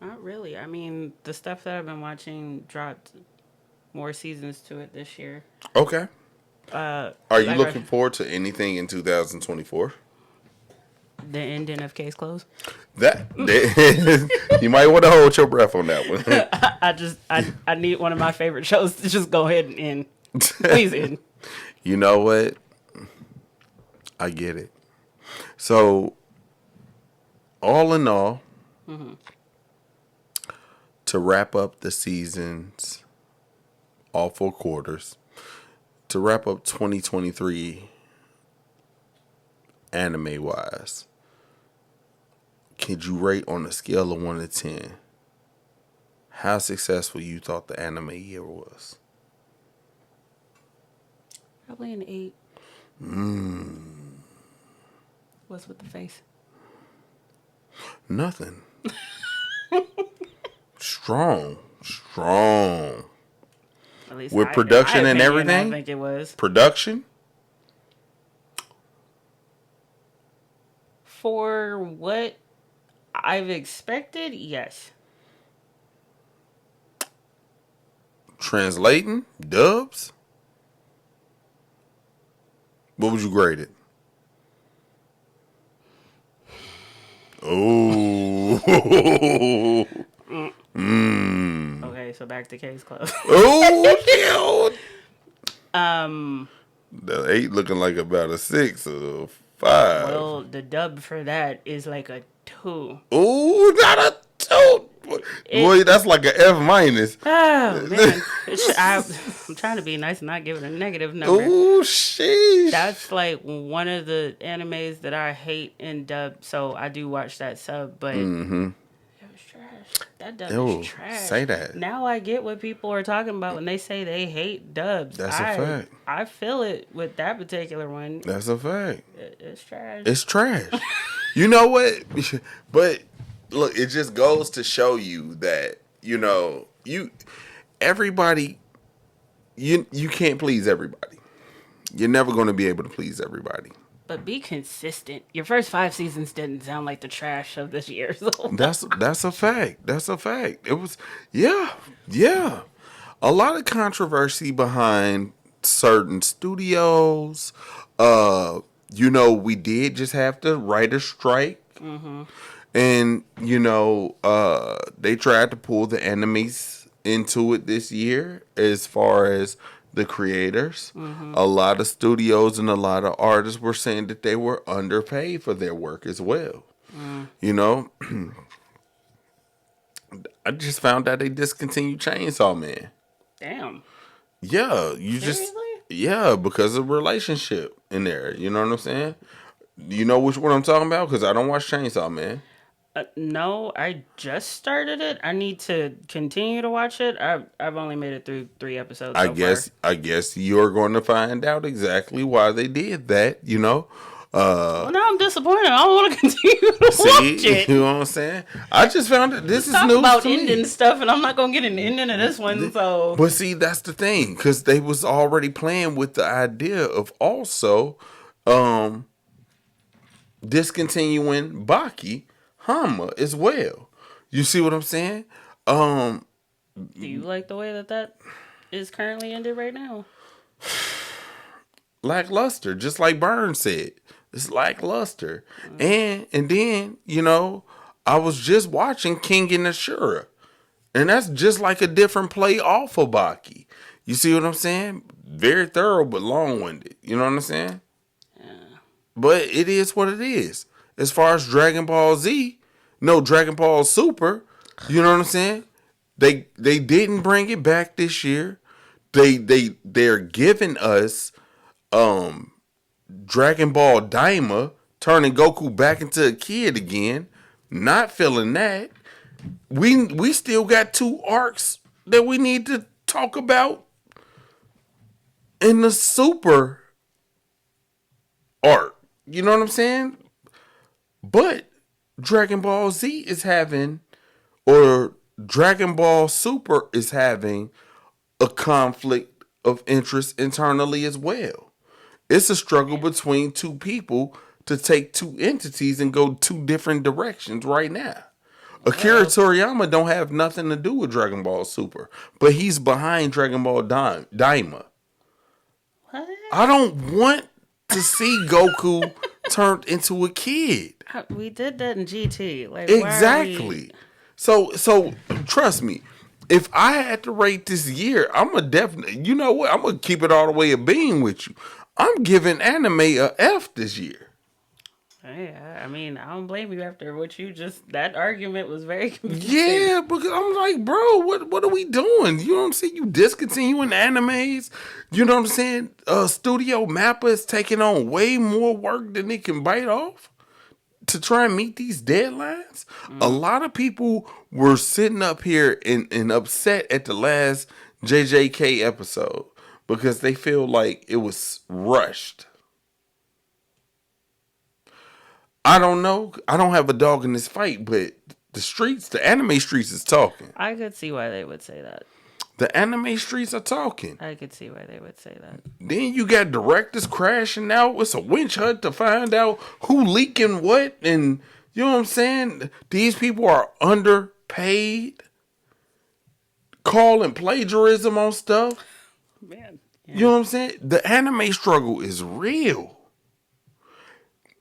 Not really. I mean, the stuff that I've been watching dropped more seasons to it this year. Okay. Are you Like looking forward to anything in 2024? the ending of Case Closed. You might want to hold your breath on that one. I need one of my favorite shows to just go ahead and end. Please end. You know what? I get it. So, all in all, to wrap up the seasons, all 4 quarters, to wrap up 2023 anime wise, could you rate on a scale of 1 to 10 how successful you thought the anime year was? Probably an 8. What's with the face? Nothing. Strong. Strong. At least With in production my and opinion, everything? I think it was. Production? For what I've expected, yes. Translating? Dubs? What would you grade it? Oh. Okay, so back to Case Closed. Oh, um, the 8 looking like about a 6 or 5. well, the dub for that is like a 2. Oh, not a 2. Boy, that's like an F minus. Oh man, I'm trying to be nice and not give it a negative number. Oh, sheesh. That's like one of the animes that I hate in dub, so I do watch that sub, but it was trash. That dub is trash. Say that. Now I get what people are talking about when they say they hate dubs. That's a fact. I feel it with that particular one. That's a fact. It's trash. It's trash. You know what? But look, it just goes to show you that, everybody, you can't please everybody. You're never going to be able to please everybody. But be consistent. Your first 5 seasons didn't sound like the trash of this year. So. That's a fact. That's a fact. It was, yeah. A lot of controversy behind certain studios. We did just have to write a strike. Mm-hmm. And, they tried to pull the enemies into it this year as far as the creators. Mm-hmm. A lot of studios and a lot of artists were saying that they were underpaid for their work as well. I just found out they discontinued Chainsaw Man. Damn. Yeah, Seriously? Yeah, because of relationship in there. You know what I'm saying? You know which one I'm talking about? Because I don't watch Chainsaw Man. No, I just started it. I need to continue to watch it. I've only made it through 3 episodes. I guess you're going to find out exactly why they did that. Well, now I'm disappointed. I don't want to continue to watch it. You know what I'm saying? I just found it. This is talk news about to me. ending stuff, and I'm not gonna get an ending of this one. So, but see, that's the thing, because they was already playing with the idea of also discontinuing Baki Hama as well. You see what I'm saying? Do you like the way that is currently ended right now? Lackluster, just like Burns said. It's lackluster. And then, I was just watching King and Ashura. And that's just like a different play off of Baki. You see what I'm saying? Very thorough, but long-winded. You know what I'm saying? Yeah. But it is what it is. As far as Dragon Ball Super, you know what I'm saying? They didn't bring it back this year. They're giving us Dragon Ball Daima, turning Goku back into a kid again. Not feeling that. We still got 2 arcs that we need to talk about in the Super arc. You know what I'm saying? But Dragon Ball Z is having, or Dragon Ball Super is having, a conflict of interest internally as well. It's a struggle between 2 people to take 2 entities and go 2 different directions right now. Akira Toriyama don't have nothing to do with Dragon Ball Super, but he's behind Dragon Ball Daima. What? I don't want to see Goku turned into a kid. We did that in GT. Like, Exactly. So trust me. If I had to rate this year, I'm a definitely. You know what? I'm gonna keep it all the way a beam with you. I'm giving anime a F this year. Hey, I mean, I don't blame you after what you just. That argument was very convincing. Yeah, because I'm like, bro, what are we doing? You know what I'm saying? You discontinuing animes. You know what I'm saying? Studio Mappa is taking on way more work than it can bite off to try and meet these deadlines. A lot of people were sitting up here and upset at the last JJK episode because they feel like it was rushed. I don't know. I don't have a dog in this fight, but the anime streets is talking. I could see why they would say that. The anime streets are talking. I could see why they would say that. Then you got directors crashing out. It's a winch hunt to find out who leaking what. And you know what I'm saying? These people are underpaid. Calling plagiarism on stuff. Man. Yeah. You know what I'm saying? The anime struggle is real.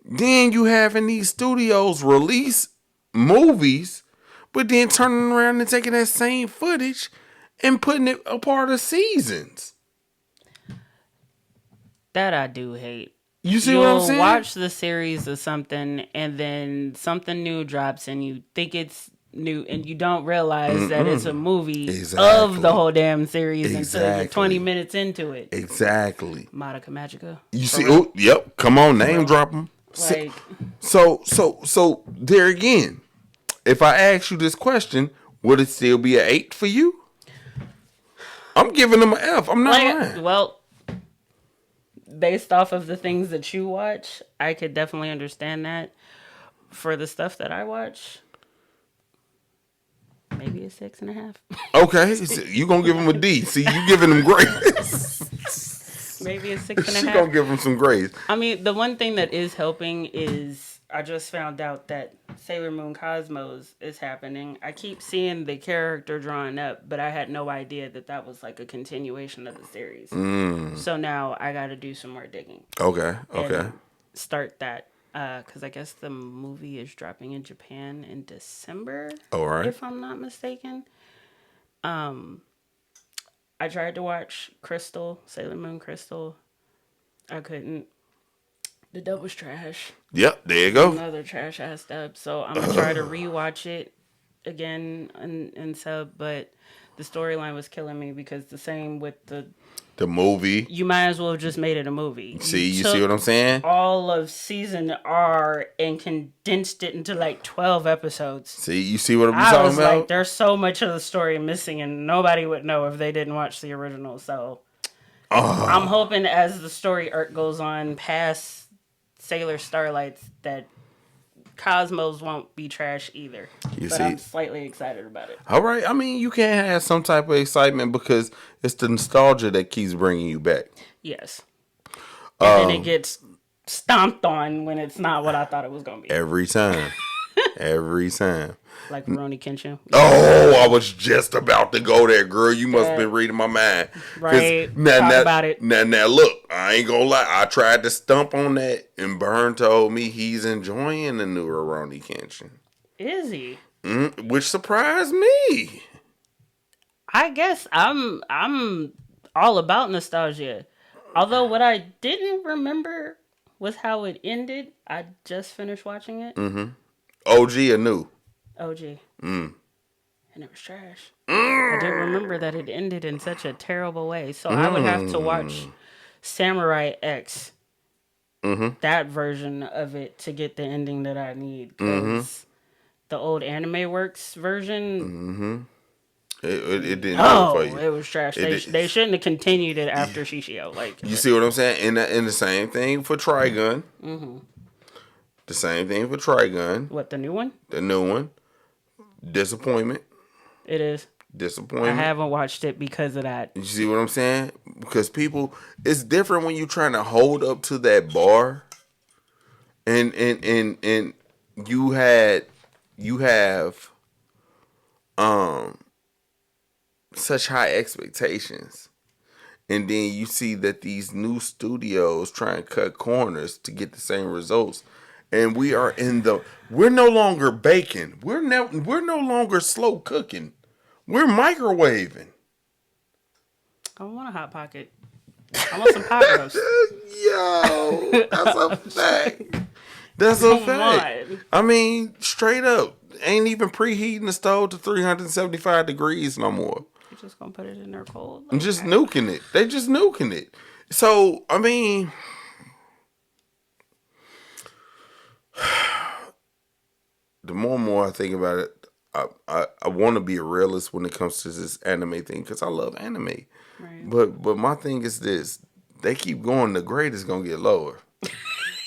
Then you having these studios release movies, but then turning around and taking that same footage and putting it a part of seasons. That I do hate. You see what I'm saying? You'll watch the series of something, and then something new drops, and you think it's new, and you don't realize that it's a movie of the whole damn series until you're 20 minutes into it. Exactly. Madoka Magica. You see? Oh, yep. Come on, name drop them. Like, So there again, if I ask you this question, would it still be an 8 for you? I'm giving them an F. I'm not lying. Well, based off of the things that you watch, I could definitely understand that. For the stuff that I watch, maybe a 6.5. Okay, so you gonna give them a D. See, you giving them grades. Maybe a 6.5. She gonna give them some grades. I mean, the one thing that is helping is I just found out that Sailor Moon Cosmos is happening. I keep seeing the character drawing up, but I had no idea that was like a continuation of the series. So now I got to do some more digging. Okay. And start that because I guess the movie is dropping in Japan in December. All right. If I'm not mistaken. I tried to watch Sailor Moon Crystal. I couldn't. The dub was trash. Yep, there you go. Another trash ass dub. So I'm gonna try to rewatch it again in sub, but the storyline was killing me because the same with the movie. You might as well have just made it a movie. You see what I'm saying? All of season R and condensed it into like 12 episodes. See, you see what I'm talking about? Like, there's so much of the story missing, and nobody would know if they didn't watch the original. So I'm hoping as the story arc goes on past Sailor Starlights that Cosmos won't be trash either. I'm slightly excited about it. All right. I mean, you can't have some type of excitement because it's the nostalgia that keeps bringing you back. Yes. And then it gets stomped on when it's not what I thought it was going to be. Every time. Every time. Like Rurouni Kenshin. Oh, I was just about to go there, girl. You must have been reading my mind. Right. Talk about it. Now, look, I ain't gonna lie. I tried to stump on that, and Byrne told me he's enjoying the new Rurouni Kenshin. Is he? Which surprised me. I guess I'm all about nostalgia. Although what I didn't remember was how it ended. I just finished watching it. OG or new? OG. And it was trash. I didn't remember that it ended in such a terrible way. So I would have to watch Samurai X. That version of it to get the ending that I need. Because the old Anime Works version... It didn't go for you. It was trash. They shouldn't have continued it after Shishio. Like, you see what I'm saying? And the same thing for Trigun. The same thing for Trigun. What, the new one? The new one. Disappointment. It is. Disappointment. I haven't watched it because of that. You see what I'm saying? Because people, it's different when you're trying to hold up to that bar, and you have um such high expectations. And then you see that these new studios try and cut corners to get the same results. And we're no longer baking. We're no longer slow cooking. We're microwaving. I want a hot pocket. I want some pot roast. Yo, that's a fact. That's a fact. On. I mean, straight up. Ain't even preheating the stove to 375 degrees no more. You're just gonna put it in there cold? I'm just nuking it. They just nuking it. So, I mean, the more and more I think about it, I want to be a realist when it comes to this anime thing because I love anime. Right. But my thing is this: they keep going, the grade is gonna get lower.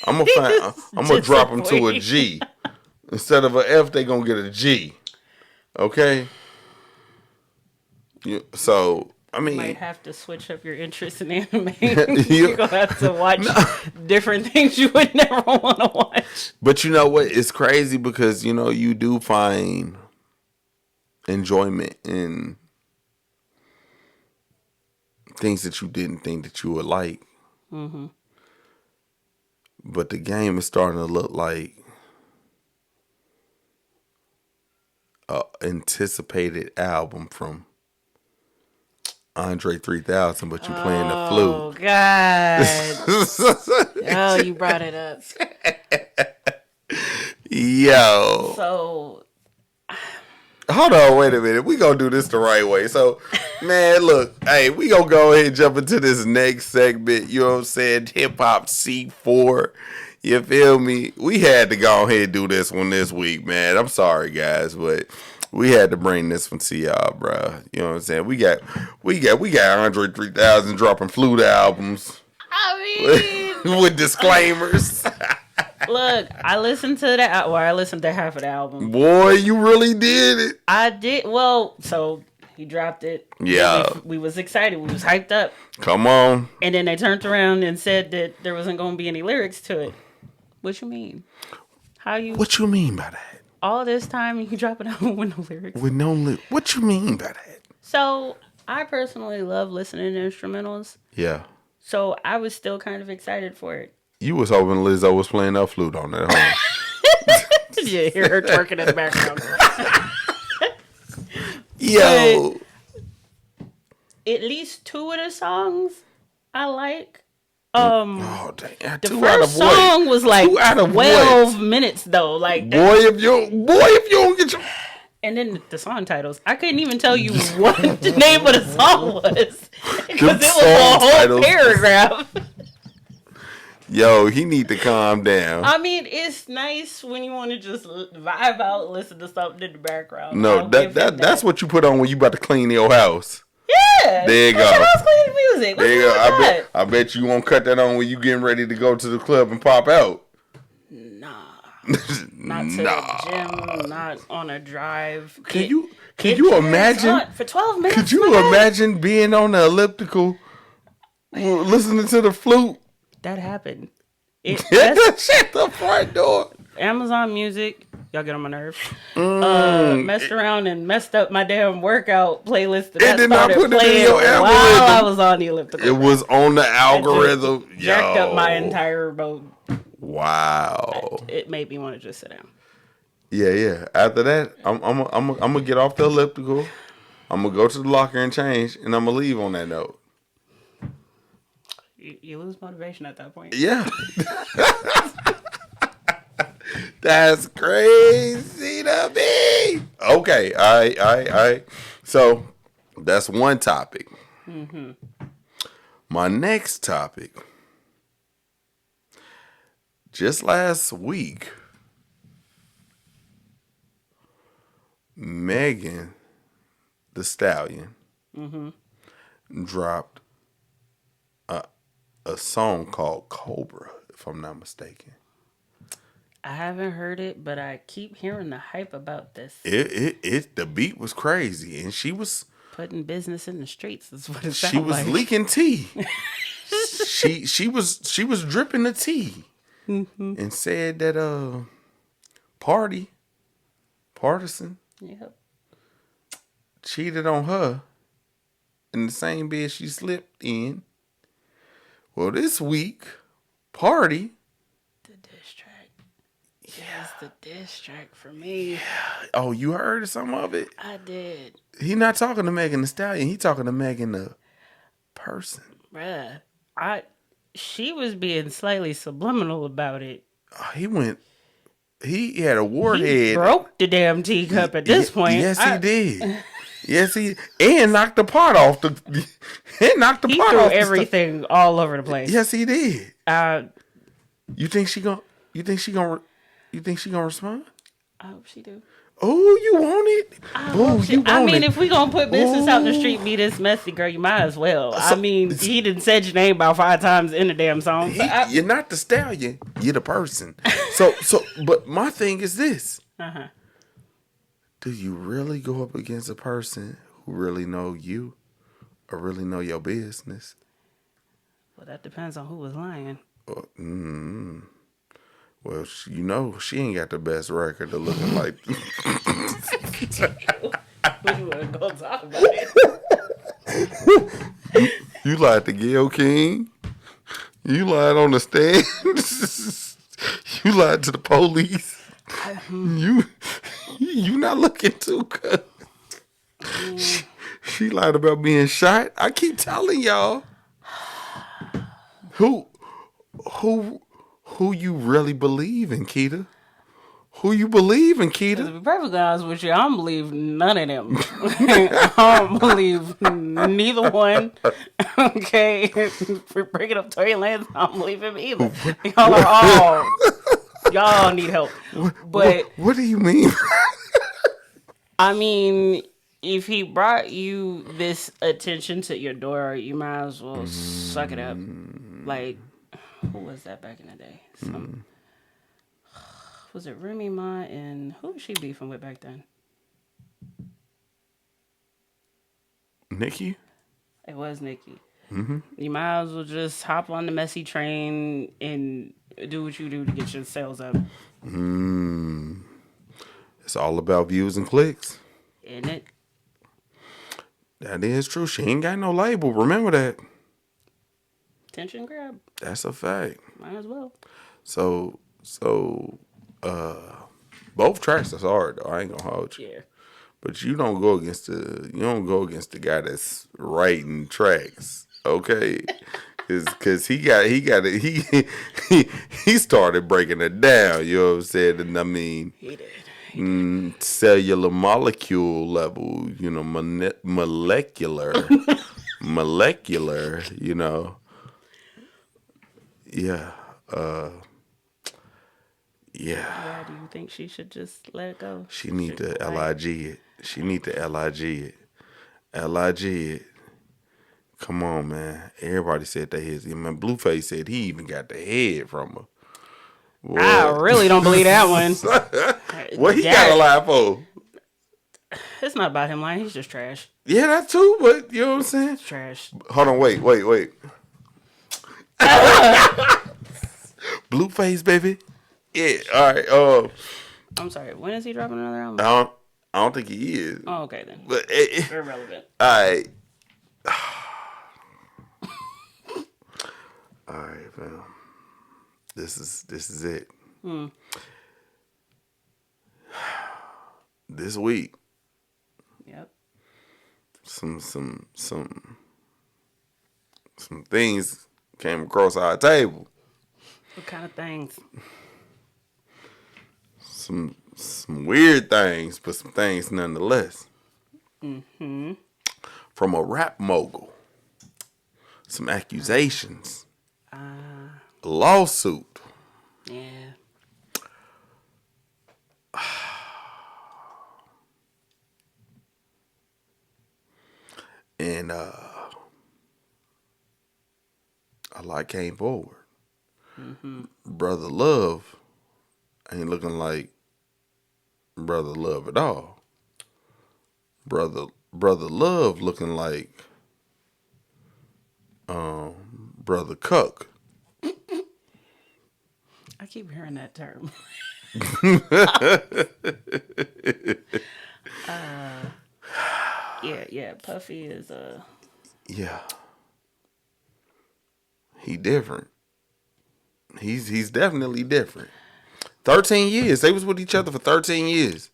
I'm gonna drop them to a G instead of an F. They gonna get a G. Okay. So I mean, you might have to switch up your interest in anime. You're gonna have to watch different things you would never want to watch. But you know what? It's crazy because you do find enjoyment in things that you didn't think that you would like. Mm-hmm. But the game is starting to look like an anticipated album from Andre 3000, but you playing the flute. Oh, God. Oh, you brought it up. Yo. So, hold on, wait a minute. We gonna do this the right way. So, man, look, hey, we gonna go ahead and jump into this next segment. You know what I'm saying? Hip Hop C4. You feel me? We had to go ahead and do this one this week, man. I'm sorry, guys, but we had to bring this one to y'all, bro. You know what I'm saying? We got Andre 3000 dropping flute albums. I mean, with disclaimers. Look, I listened to that. Well, I listened to half of the album. Boy, you really did it. I did. Well, so he dropped it. Yeah. We was excited. We was hyped up. Come on. And then they turned around and said that there wasn't going to be any lyrics to it. What you mean? What you mean by that? All this time you drop an album with no lyrics. With no lyrics. What you mean by that? So I personally love listening to instrumentals. Yeah. So I was still kind of excited for it. You was hoping Lizzo was playing that flute on that, huh? Did you hear her twerking in the background? Yo. But at least two of the songs I like. Oh dang! The first song was like 12 minutes though. Like boy, if you don't get your. And then the song titles, I couldn't even tell you what the name of the song was because it was a whole paragraph. Yo, he need to calm down. I mean, it's nice when you want to just vibe out, listen to something in the background. No, that's what you put on when you about to clean your house. Yeah, there you go. House cleaning music. There you go. I bet you won't cut that on when you getting ready to go to the club and pop out. Nah, not to the gym, not on a drive. Can you imagine for 12 minutes? Could you imagine being on the elliptical, listening to the flute? That happened. Shut the front door. Amazon Music, y'all get on my nerves. Messed around and messed up my damn workout playlist. It did not put it in your algorithm. While I was on the elliptical. It was on the algorithm. Jacked up my entire boat. Wow. It made me want to just sit down. Yeah. After that, I'm gonna get off the elliptical. I'm gonna go to the locker and change, and I'm gonna leave on that note. You lose motivation at that point. Yeah. That's crazy to me. Okay, all right. So that's one topic. Mm-hmm. My next topic. Just last week, Megan Thee Stallion dropped a song called Cobra, if I'm not mistaken. I haven't heard it, but I keep hearing the hype about this. The beat was crazy, and she was putting business in the streets. Is what it she was like. Leaking tea. she was dripping the tea, and said that partisan. Yep. cheated on her in the same bed she slept in. Well, this week, Party. The diss track. Yeah. It's the diss track for me. Oh, you heard some of it? I did. He not talking to Megan Thee Stallion. He talking to Megan the person. Bruh. She was being slightly subliminal about it. He had a warhead. He broke the damn teacup at this point. Yes, he did. Yes, and knocked the pot off the. And knocked the he pot threw off everything all over the place. Yes, he did. You think she gonna respond? I hope she do. Oh, you want it? I mean, if we gonna put business out in the street, be this messy, girl, you might as well. I mean, he didn't said your name about 5 times in the damn song. You're not the stallion. You're the person. But my thing is this. Uh-huh. Do you really go up against a person who really know you or really know your business? Well, that depends on who was lying. Well, she ain't got the best record of looking like. We wasn't gonna talk about it. You lied to Gayle King. You lied on the stand. You lied to the police. You not looking too good. She lied about being shot. I keep telling y'all. Who you really believe in, Keita? Who you believe in, Keita? To be perfectly honest with you, I don't believe none of them. I don't believe neither one. Okay, for bringing up Tory Lanez, I don't believe him either. Y'all need help. But what do you mean? I mean, if he brought you this attention to your door, you might as well suck it up. Like, who was that back in the day? Was it Remy Ma and who was she beefing with back then? Nikki? It was Nikki. Mm-hmm. You might as well just hop on the messy train and do what you do to get your sales up. It's all about views and clicks. Isn't it? That is true. She ain't got no label. Remember that. Attention grab. That's a fact. Might as well. So, both tracks is hard though. I ain't gonna hold you. Yeah. But you don't go against the guy that's writing tracks, okay? Cause he started breaking it down. You know what I'm saying? And I mean, He did. Cellular molecule level. You know, molecular. You know. Yeah. Yeah, do you think she should just let it go? She need to LIG it. She need to LIG it. LIG it. Come on, man. Everybody said that his. Man, Blueface said he even got the head from her. Boy. I really don't believe that one. What he got a lie for? It's not about him lying. He's just trash. Yeah, that too. But you know what I'm saying? It's trash. Hold on. Wait. Blueface, baby. Yeah. All right. I'm sorry. When is he dropping another album? I don't think he is. Oh, okay then. But irrelevant. All right. All right, fam. This is it. This week. Yep. Some things came across our table. What kind of things? Some weird things, but some things nonetheless. Mm-hmm. From a rap mogul. Some accusations. A lawsuit. Yeah. And a lot came forward. Mm-hmm. Brother Love ain't looking like Brother Love at all. Brother Love looking like Brother Cuck. I keep hearing that term. that Puffy is Yeah. He different. He's definitely different. 13 years. They was with each other for 13 years.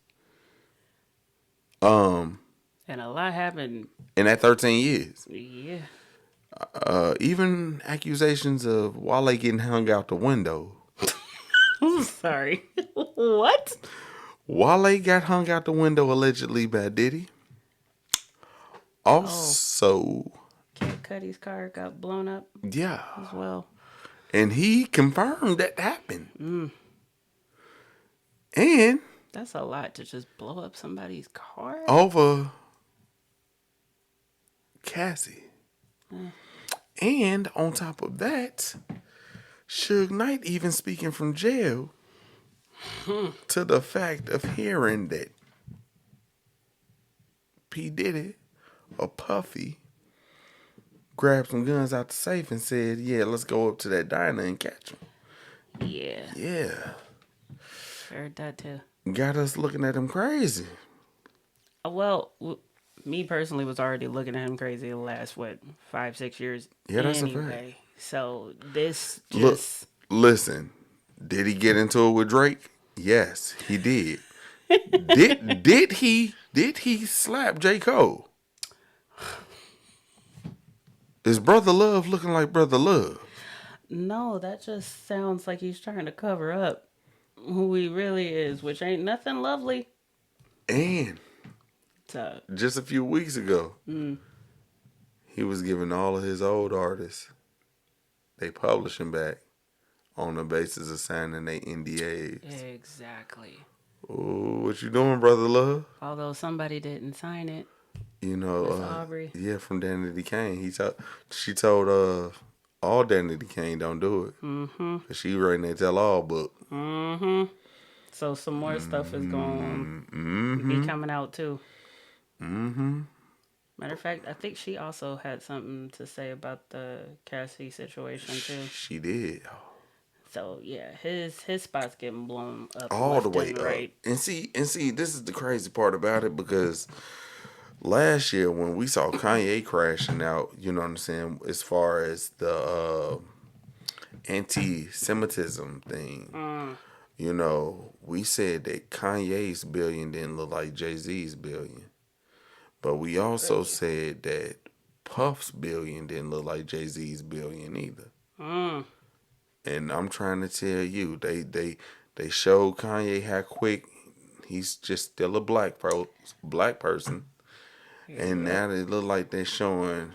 and a lot happened. In that 13 years. Yeah. Even accusations of Wale getting hung out the window. I'm sorry. What? Wale got hung out the window allegedly by Diddy. Oh, Also, Kid Cudi's car got blown up yeah. as well. And he confirmed that happened. And That's a lot to just blow up somebody's car. over Cassie. And on top of that, Suge Knight even speaking from jail to the fact of hearing that P. Diddy or Puffy grabbed some guns out the safe and said, yeah, let's go up to that diner and catch him. Yeah. Yeah. Heard that too. Got us looking at him crazy. Well, me personally was already looking at him crazy the last, 5-6 years Yeah, that's anyway. a fact. So this just... Listen, did he get into it with Drake? Yes, he did. did he slap J. Cole? Is Brother Love looking like Brother Love? No, that just sounds like he's trying to cover up who he really is, which ain't nothing lovely. And So, just a few weeks ago, he was giving all of his old artists, they publishing back on the basis of signing their NDAs. exactly. Oh, what you doing, Brother Love? Although somebody didn't sign it. You know, Miss Aubrey. yeah, from Danity Kane. She told all Danity Kane don't do it. Mm-hmm. She writing that tell all book. Mm-hmm. So some more stuff is going to be coming out too. Mm-hmm. Matter of fact, I think she also had something to say about the Cassie situation too. She did. So yeah, his spot's getting blown up All the left way and up. right. And see, this is the crazy part about it, because last year when we saw Kanye crashing out, you know what I'm saying, as far as the anti-Semitism thing, you know, we said that Kanye's billion didn't look like Jay-Z's billion. But we also said that Puff's billion didn't look like Jay-Z's billion either. And I'm trying to tell you, they showed Kanye how quick he's just still a black person. And now they look like they're showing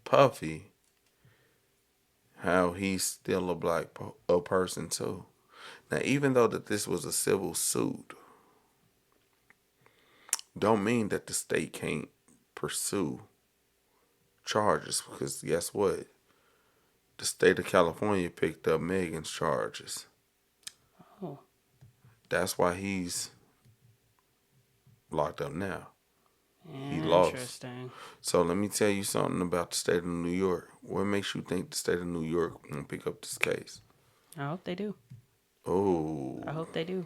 Puffy how he's still a black person too. Now, even though that this was a civil suit, don't mean that the state can't pursue charges, because guess what? The state of California picked up Megan's charges. Oh. That's why he's locked up now. He lost. Interesting. So let me tell you something about the state of New York. What makes you think the state of New York won't pick up this case? I hope they do. Oh. I hope they do.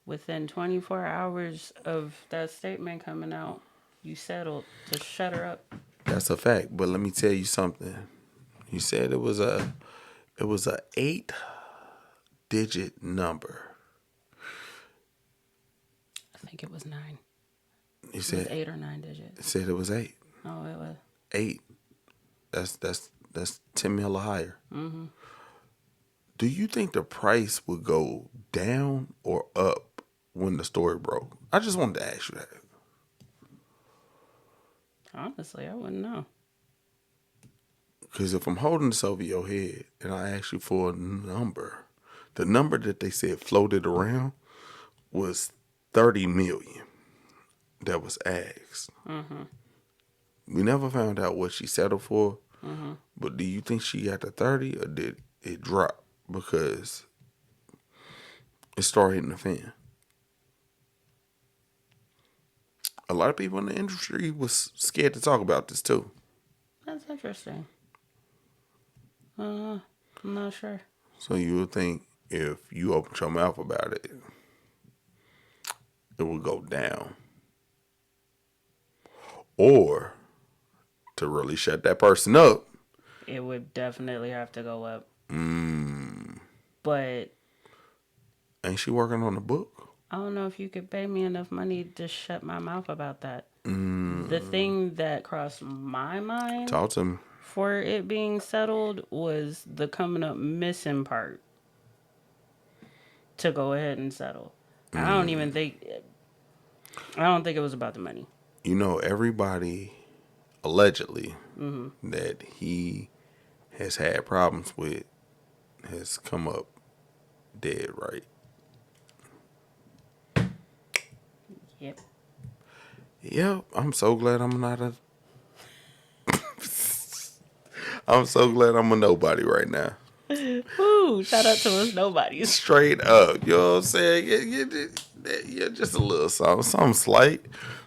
Within 24 hours of that statement coming out, you settled to shut her up. That's a fact. But let me tell you something. You said it was a 8-digit number. I think it was 9. You said it was 8 or 9 digits. It said it was 8. Oh, it was 8. That's 10 mil or higher. Mm-hmm. Do you think the price would go down or up when the story broke? I just wanted to ask you that. Honestly, I wouldn't know. Because if I'm holding this over your head and I ask you for a number, the number that they said floated around was 30 million that was asked. Mm-hmm. We never found out what she settled for. Mm-hmm. But do you think she got the 30 or did it drop because it started hitting the fan? A lot of people in the industry was scared to talk about this too. That's interesting. I'm not sure. So you would think if you opened your mouth about it, it would go down. or to really shut that person up. It would definitely have to go up. But Ain't she working on the book? I don't know if you could pay me enough money to shut my mouth about that. The thing that crossed my mind Talk to me. for it being settled was the coming up missing part to go ahead and settle. I don't even think I don't think it was about the money. You know, everybody allegedly that he has had problems with has come up dead, right? Yep. Yeah, I'm so glad I'm not a. I'm so glad I'm a nobody right now. Woo! Shout out to us nobodies. Straight up, you know what I'm saying? Yeah, just a little something slight,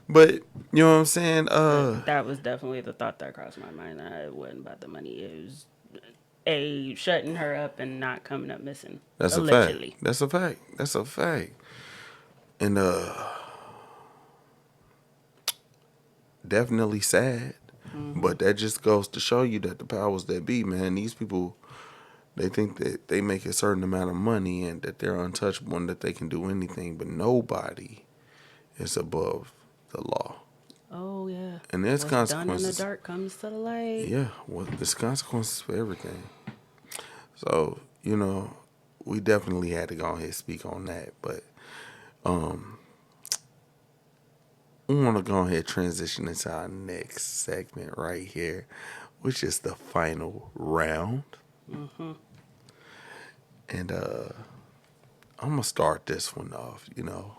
but you know what I'm saying? That was definitely the thought that crossed my mind. It wasn't about the money. It was a shutting her up and not coming up missing. That's a fact. Allegedly. That's a fact. That's a fact. And definitely sad, but that just goes to show you that the powers that be, man, these people, they think that they make a certain amount of money and that they're untouchable and that they can do anything, but nobody is above the law. Oh yeah. And there's What's done in the consequences. dark comes to the light. Yeah, well, there's consequences for everything. So, you know, we definitely had to go ahead and speak on that. But we want to go ahead and transition into our next segment right here, which is the final round. And I'm going to start this one off, you know.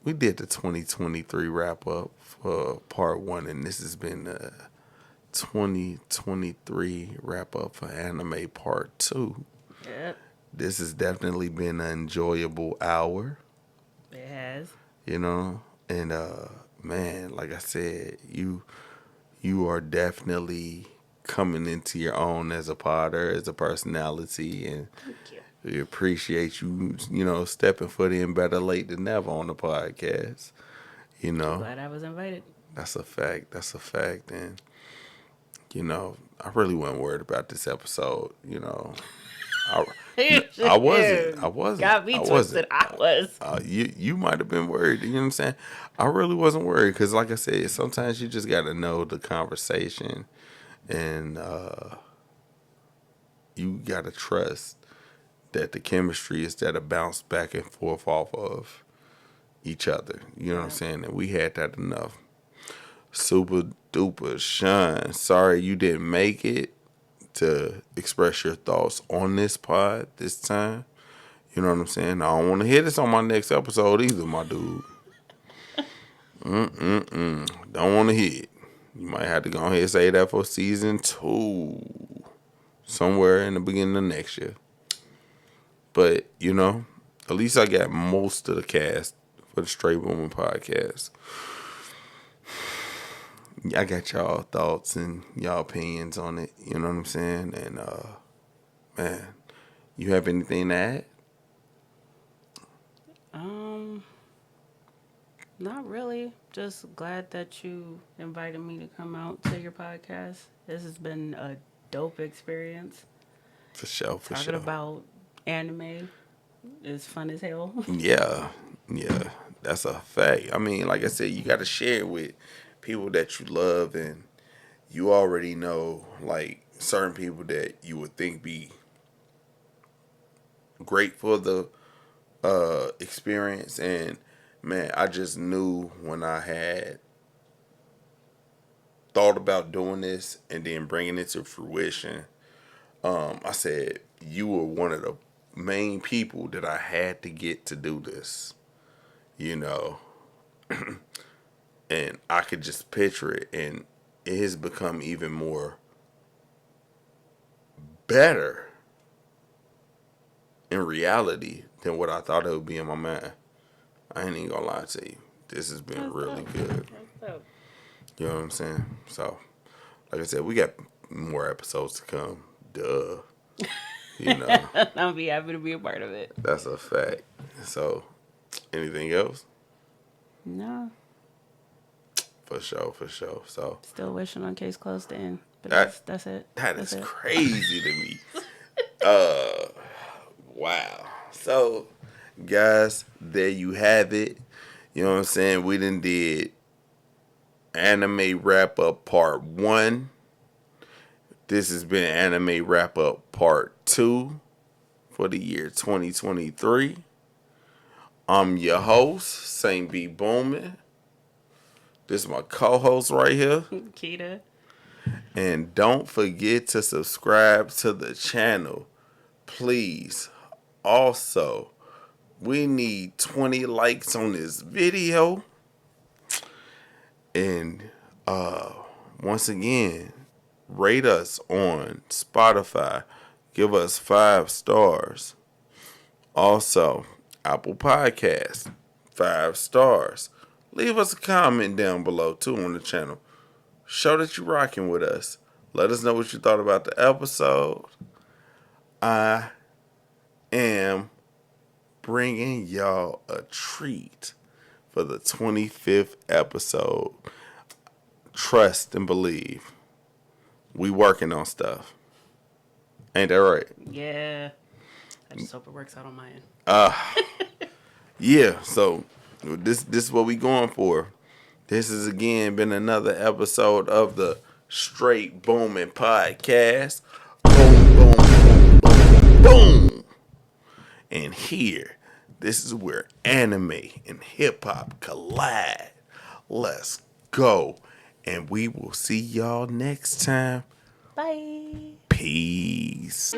We did the 2023 wrap up for part one, and this has been the 2023 wrap up for anime part two. Yep. This has definitely been an enjoyable hour, It has. you know. And man, like I said, you are definitely coming into your own as a potter, as a personality, and Thank you. we appreciate you, you know, stepping foot in better late than never on the podcast. You know, Glad I was invited. that's a fact. That's a fact. And, you know, I really wasn't worried about this episode. You know, I wasn't. I wasn't. Got me I twisted. wasn't. I was. You might have been worried. You know what I'm saying? I really wasn't worried because, like I said, sometimes you just got to know the conversation, and you got to trust that the chemistry is that a bounce back and forth off of each other. You know what I'm saying? And we had that enough. Super duper Sean, sorry you didn't make it to express your thoughts on this pod this time. You know what I'm saying? I don't want to hear this on my next episode either, my dude. Don't want to hear it. You might have to go ahead and say that for season 2. Somewhere in the beginning of next year. But, you know, at least I got most of the cast for the Str8 Boomin podcast. I got y'all thoughts and y'all opinions on it. You know what I'm saying? And, man, you have anything to add? Not really. Just glad that you invited me to come out to your podcast. This has been a dope experience. For sure, for Talking sure. about anime is fun as hell. Yeah, that's a fact. I mean, like I said, you got to share it with people that you love, and you already know, like, certain people that you would think be great for the experience. And man, I just knew when I had thought about doing this and then bringing it to fruition, I said you were one of the main people that I had to get to do this, you know. And I could just picture it, and it has become even more better in reality than what I thought it would be in my mind. I ain't even gonna lie to you. This has been really good. You know what I'm saying? So, like I said, we got more episodes to come. Duh. You know. I'll be happy to be a part of it. That's a fact. So, anything else? No. For sure, for sure. So Still wishing on Case Closed to end, but that that's it. that That's is it. crazy to me. Wow. So, guys, there you have it. You know what I'm saying? We done did anime wrap up part 1. This has been anime wrap up part 2 for the year 2023. I'm your host, SaintBeBoomin. This is my co-host right here. Kita. And don't forget to subscribe to the channel. Please. Also, we need 20 likes on this video. And once again, rate us on Spotify. Give us 5 stars. Also, Apple Podcasts, 5 stars. Leave us a comment down below too on the channel. Show that you're rocking with us. Let us know what you thought about the episode. I am bringing y'all a treat for the 25th episode. Trust and believe. We working on stuff. Ain't that right? Yeah. I just hope it works out on my end. Yeah, so this is what we going for. This has again been another episode of the Str8 Boomin podcast. Boom, boom, boom, boom, boom. And here, this is where anime and hip hop collide. Let's go. And we will see y'all next time. Bye. Peace.